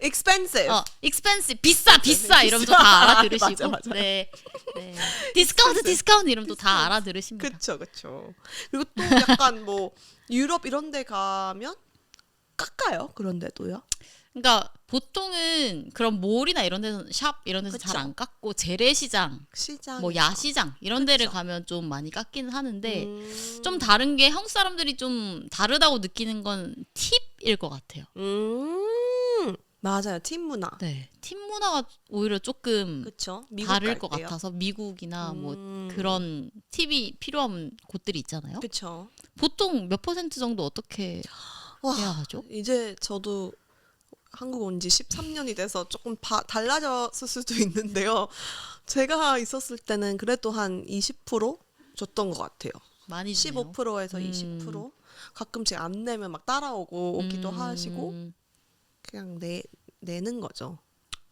[SPEAKER 1] expensive.
[SPEAKER 2] expensive 비싸 이러면 또 다 알아들으시고.
[SPEAKER 1] 맞아.
[SPEAKER 2] 네. 디스카운트 이러면 또 다 알아들으십니다.
[SPEAKER 1] 그쵸. 그리고 또 약간 뭐 유럽 이런 데 가면 깎아요. 그런 데도요.
[SPEAKER 2] 그러니까 보통은 그런 몰이나 이런 데서 샵 이런 데서 잘 안 깎고 재래시장,
[SPEAKER 1] 시장,
[SPEAKER 2] 뭐 야시장 이런 데를
[SPEAKER 1] 그쵸.
[SPEAKER 2] 가면 좀 많이 깎기는 하는데 좀 다른 게 한국 사람들이 좀 다르다고 느끼는 건 팁일 것 같아요.
[SPEAKER 1] 맞아요. 팀 문화.
[SPEAKER 2] 네, 팁 문화가 오히려 조금
[SPEAKER 1] 그쵸.
[SPEAKER 2] 다를
[SPEAKER 1] 갈
[SPEAKER 2] 것
[SPEAKER 1] 때요.
[SPEAKER 2] 같아서 미국이나 뭐 그런 팁이 필요한 곳들이 있잖아요.
[SPEAKER 1] 그쵸.
[SPEAKER 2] 보통 몇 % 정도 어떻게
[SPEAKER 1] 와,
[SPEAKER 2] 해야 하죠?
[SPEAKER 1] 이제 저도 한국 온 지 13년이 돼서 조금 달라졌을 수도 있는데요. 제가 있었을 때는 그래도 한 20% 줬던 것 같아요.
[SPEAKER 2] 많이 주네요.
[SPEAKER 1] 15%에서 20%. 가끔씩 안 내면 막 따라오고 오기도 하시고 그냥 내는 거죠.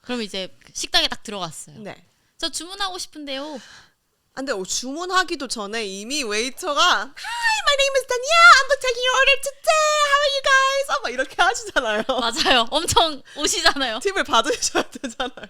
[SPEAKER 2] 그럼 이제 식당에 딱 들어갔어요.
[SPEAKER 1] 네.
[SPEAKER 2] 저 주문하고 싶은데요.
[SPEAKER 1] 근데 주문하기도 전에 이미 웨이터가 Hi, my name is Danielle. I'm taking your order today. How are you guys? 막 이렇게 하시잖아요.
[SPEAKER 2] 맞아요. 엄청 오시잖아요.
[SPEAKER 1] 팁을 받으셔야 되잖아요.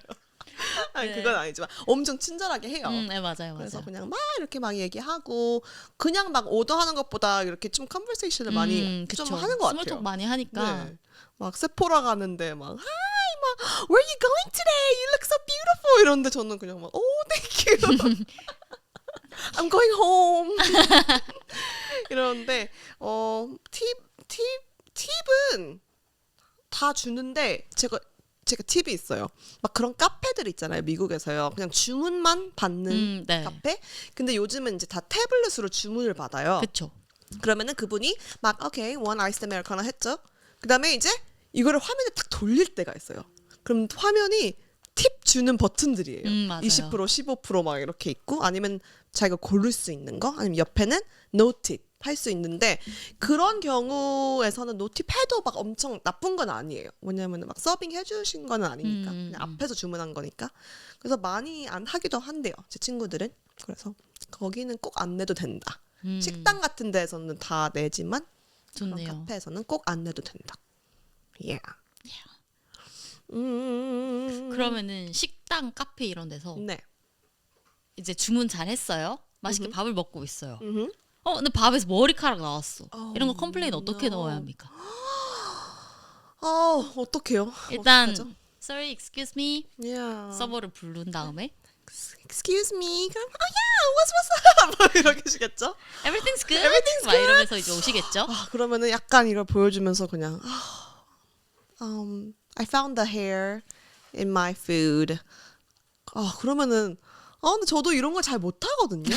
[SPEAKER 1] 아니
[SPEAKER 2] 네.
[SPEAKER 1] 그건 아니지만 엄청 친절하게 해요.
[SPEAKER 2] 네, 맞아요.
[SPEAKER 1] 그래서
[SPEAKER 2] 맞아요.
[SPEAKER 1] 그냥 막 이렇게 막 얘기하고 그냥 막 오더하는 것보다 이렇게 좀 컨버세이션을 많이
[SPEAKER 2] 그쵸.
[SPEAKER 1] 좀 하는 것
[SPEAKER 2] 스몰톡
[SPEAKER 1] 같아요.
[SPEAKER 2] 많이 하니까.
[SPEAKER 1] 네. 막 세포라 가는데 막 Hi, 막 Where are you going today? You look so beautiful. 이런데 저는 그냥 막 Oh, thank you. I'm going home. 이러는데 팁은 다 주는데 제가 팁이 있어요. 막 그런 카페들 있잖아요. 미국에서요. 그냥 주문만 받는
[SPEAKER 2] 네.
[SPEAKER 1] 카페. 근데 요즘은 이제 다 태블릿으로 주문을 받아요.
[SPEAKER 2] 그쵸.
[SPEAKER 1] 그러면은 그분이 막 오케이 one iced americano 했죠. 그다음에 이제 이거를 화면에 딱 돌릴 때가 있어요. 그럼 화면이 팁 주는 버튼들이에요.
[SPEAKER 2] 맞아요.
[SPEAKER 1] 20% 15%막 이렇게 있고 아니면 자기가 고를 수 있는 거 아니면 옆에는 no tip 할 수 있는데 그런 경우에서는 노팁 해도 막 엄청 나쁜 건 아니에요. 왜냐면 막 서빙 해주신 거는 아니니까 그냥 앞에서 주문한 거니까. 그래서 많이 안 하기도 한대요. 제 친구들은. 그래서 거기는 꼭 안 내도 된다. 식당 같은 데에서는 다 내지만 그런
[SPEAKER 2] 좋네요.
[SPEAKER 1] 카페에서는 꼭 안 내도 된다. Yeah.
[SPEAKER 2] 그러면은 식당, 카페 이런 데서
[SPEAKER 1] 네.
[SPEAKER 2] 이제 주문 잘 했어요. 맛있게 밥을 먹고 있어요.
[SPEAKER 1] 음흠.
[SPEAKER 2] 근데 밥에서 머리카락 나왔어.
[SPEAKER 1] Oh,
[SPEAKER 2] 이런 거 컴플레인 어떻게
[SPEAKER 1] no.
[SPEAKER 2] 넣어야 합니까?
[SPEAKER 1] 어떡해요?
[SPEAKER 2] 일단
[SPEAKER 1] 어떡하죠?
[SPEAKER 2] sorry, excuse me.
[SPEAKER 1] Yeah.
[SPEAKER 2] 서버를 부른 다음에
[SPEAKER 1] Excuse me. 그럼 what's up? 뭐 이렇게 시겠죠?
[SPEAKER 2] everything's good.
[SPEAKER 1] Everything's
[SPEAKER 2] 막 이러면서 이제 오시겠죠.
[SPEAKER 1] 그러면은 약간 이걸 보여주면서 그냥 I found the hair in my food. 그러면은 근데 저도 이런 걸 잘 못하거든요.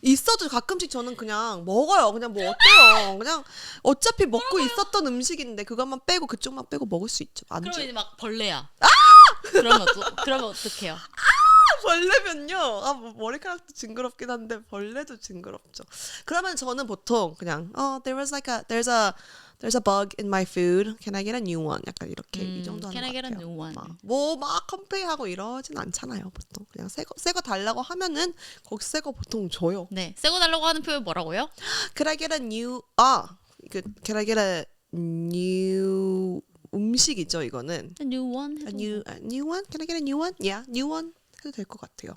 [SPEAKER 1] 있어도 가끔씩 저는 그냥 먹어요. 그냥 뭐 어때요? 그냥 어차피 먹고 있었던 음식인데 그것만 빼고 그쪽만 빼고 먹을 수 있죠. 안
[SPEAKER 2] 그러면
[SPEAKER 1] 줘.
[SPEAKER 2] 이제 막 벌레야. 그러면 어떡해요?
[SPEAKER 1] 벌레면요. 뭐 머리카락도 징그럽긴 한데 벌레도 징그럽죠. 그러면 저는 보통 그냥 there's a bug in my food. Can I get a new one? 약간 이렇게 이 정도 하는
[SPEAKER 2] Can I
[SPEAKER 1] 것
[SPEAKER 2] get a
[SPEAKER 1] 같아요.
[SPEAKER 2] new one?
[SPEAKER 1] 막 컴플레인하고 이러진 않잖아요. 보통 그냥 새 거 달라고 하면은 거기 새 거 보통 줘요.
[SPEAKER 2] 네, 새거 달라고 하는 표현 뭐라고요?
[SPEAKER 1] Could I get a new Can I get a new 음식이죠 이거는.
[SPEAKER 2] A new one
[SPEAKER 1] A new one? Can I get a new one? Yeah, new one 해도 될 것 같아요.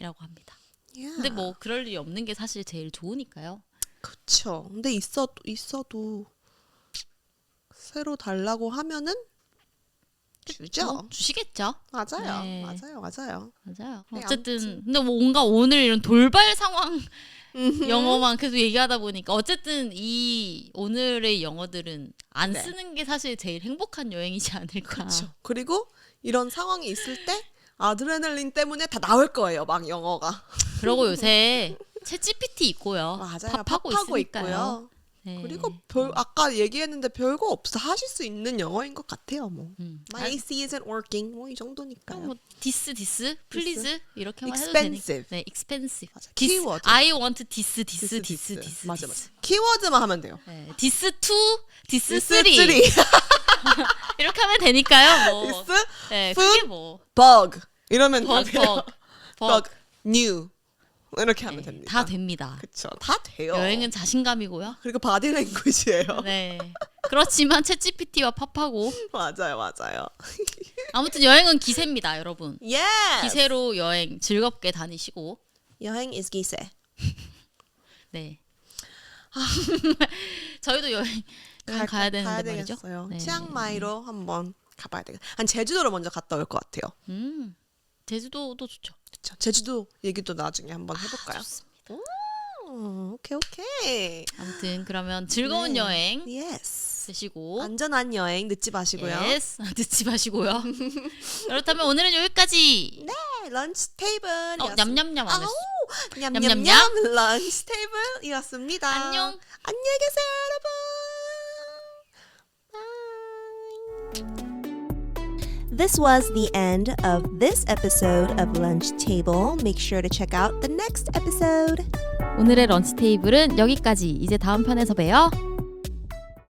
[SPEAKER 2] 이라고 합니다.
[SPEAKER 1] Yeah.
[SPEAKER 2] 근데 뭐 그럴 일이 없는 게 사실 제일 좋으니까요.
[SPEAKER 1] 그쵸. 근데 있어도 새로 달라고 하면은 주죠.
[SPEAKER 2] 뭐 주시겠죠.
[SPEAKER 1] 맞아요.
[SPEAKER 2] 네.
[SPEAKER 1] 맞아요.
[SPEAKER 2] 맞아요.
[SPEAKER 1] 네,
[SPEAKER 2] 어쨌든 근데 뭔가 오늘 이런 돌발 상황 영어만 계속 얘기하다 보니까 어쨌든 이 오늘의 영어들은 안
[SPEAKER 1] 네.
[SPEAKER 2] 쓰는 게 사실 제일 행복한 여행이지 않을까.
[SPEAKER 1] 그렇죠. 그리고 이런 상황이 있을 때 아드레날린 때문에 다 나올 거예요. 막 영어가.
[SPEAKER 2] 그러고 요새 챗 GPT 있고요.
[SPEAKER 1] 맞아요.
[SPEAKER 2] 팝하고
[SPEAKER 1] 팝하고
[SPEAKER 2] 있으니까요.
[SPEAKER 1] 있고요.
[SPEAKER 2] 네.
[SPEAKER 1] 그리고 아까 얘기했는데 별거 없어 하실 수 있는 영어인 것 같아요. 뭐 My AC isn't working 뭐 이 정도니까요.
[SPEAKER 2] 뭐 디스 플리즈 이렇게만 해도
[SPEAKER 1] Expensive.
[SPEAKER 2] 되니까. 네, expensive.
[SPEAKER 1] 맞아. 키워드.
[SPEAKER 2] I want 디스.
[SPEAKER 1] 맞아. 키워드만 하면 돼요.
[SPEAKER 2] 네, 디스 2, 디스 3
[SPEAKER 1] 쓰리.
[SPEAKER 2] 이렇게 하면 되니까요. 뭐.
[SPEAKER 1] 디스
[SPEAKER 2] 네,
[SPEAKER 1] food,
[SPEAKER 2] 그게 뭐
[SPEAKER 1] bug 이러면 다 돼요.
[SPEAKER 2] 버그
[SPEAKER 1] bug, new 이렇게 하면 됩니다.
[SPEAKER 2] 다 됩니다.
[SPEAKER 1] 그쵸. 다 돼요.
[SPEAKER 2] 여행은 자신감이고요.
[SPEAKER 1] 그리고 바디랭귀지예요.
[SPEAKER 2] 네. 그렇지만 챗GPT와 팝하고
[SPEAKER 1] 맞아요.
[SPEAKER 2] 아무튼 여행은 기세입니다, 여러분.
[SPEAKER 1] Yes.
[SPEAKER 2] 기세로 여행 즐겁게 다니시고.
[SPEAKER 1] 여행 is 기세.
[SPEAKER 2] 네. 저희도 여행 가야 되는데 말이죠.
[SPEAKER 1] 되겠어요.
[SPEAKER 2] 네.
[SPEAKER 1] 치앙마이로 한번 가봐야 되겠다. 한 제주도를 먼저 갔다 올 것 같아요.
[SPEAKER 2] 제주도도 좋죠.
[SPEAKER 1] 그쵸? 제주도 얘기도 나중에 한번 해볼까요?
[SPEAKER 2] 좋습니다.
[SPEAKER 1] 오케이.
[SPEAKER 2] 아무튼 그러면 즐거운
[SPEAKER 1] 네.
[SPEAKER 2] 여행
[SPEAKER 1] 예스.
[SPEAKER 2] 되시고
[SPEAKER 1] 안전한 여행 늦지 마시고요.
[SPEAKER 2] 예스. 늦지 마시고요. 그렇다면 오늘은 여기까지.
[SPEAKER 1] 네, 런치 테이블이었습니다.
[SPEAKER 2] 냠냠냠 안 했어.
[SPEAKER 1] 냠냠냠
[SPEAKER 2] 냠냠냠.
[SPEAKER 1] 런치 테이블이었습니다.
[SPEAKER 2] 안녕.
[SPEAKER 1] 안녕히 계세요, 여러분. This was the end of this episode of Lunch Table. Make sure to check out the next episode.
[SPEAKER 2] 오늘의 런치 테이블은 여기까지. 이제 다음 편에서 봬요.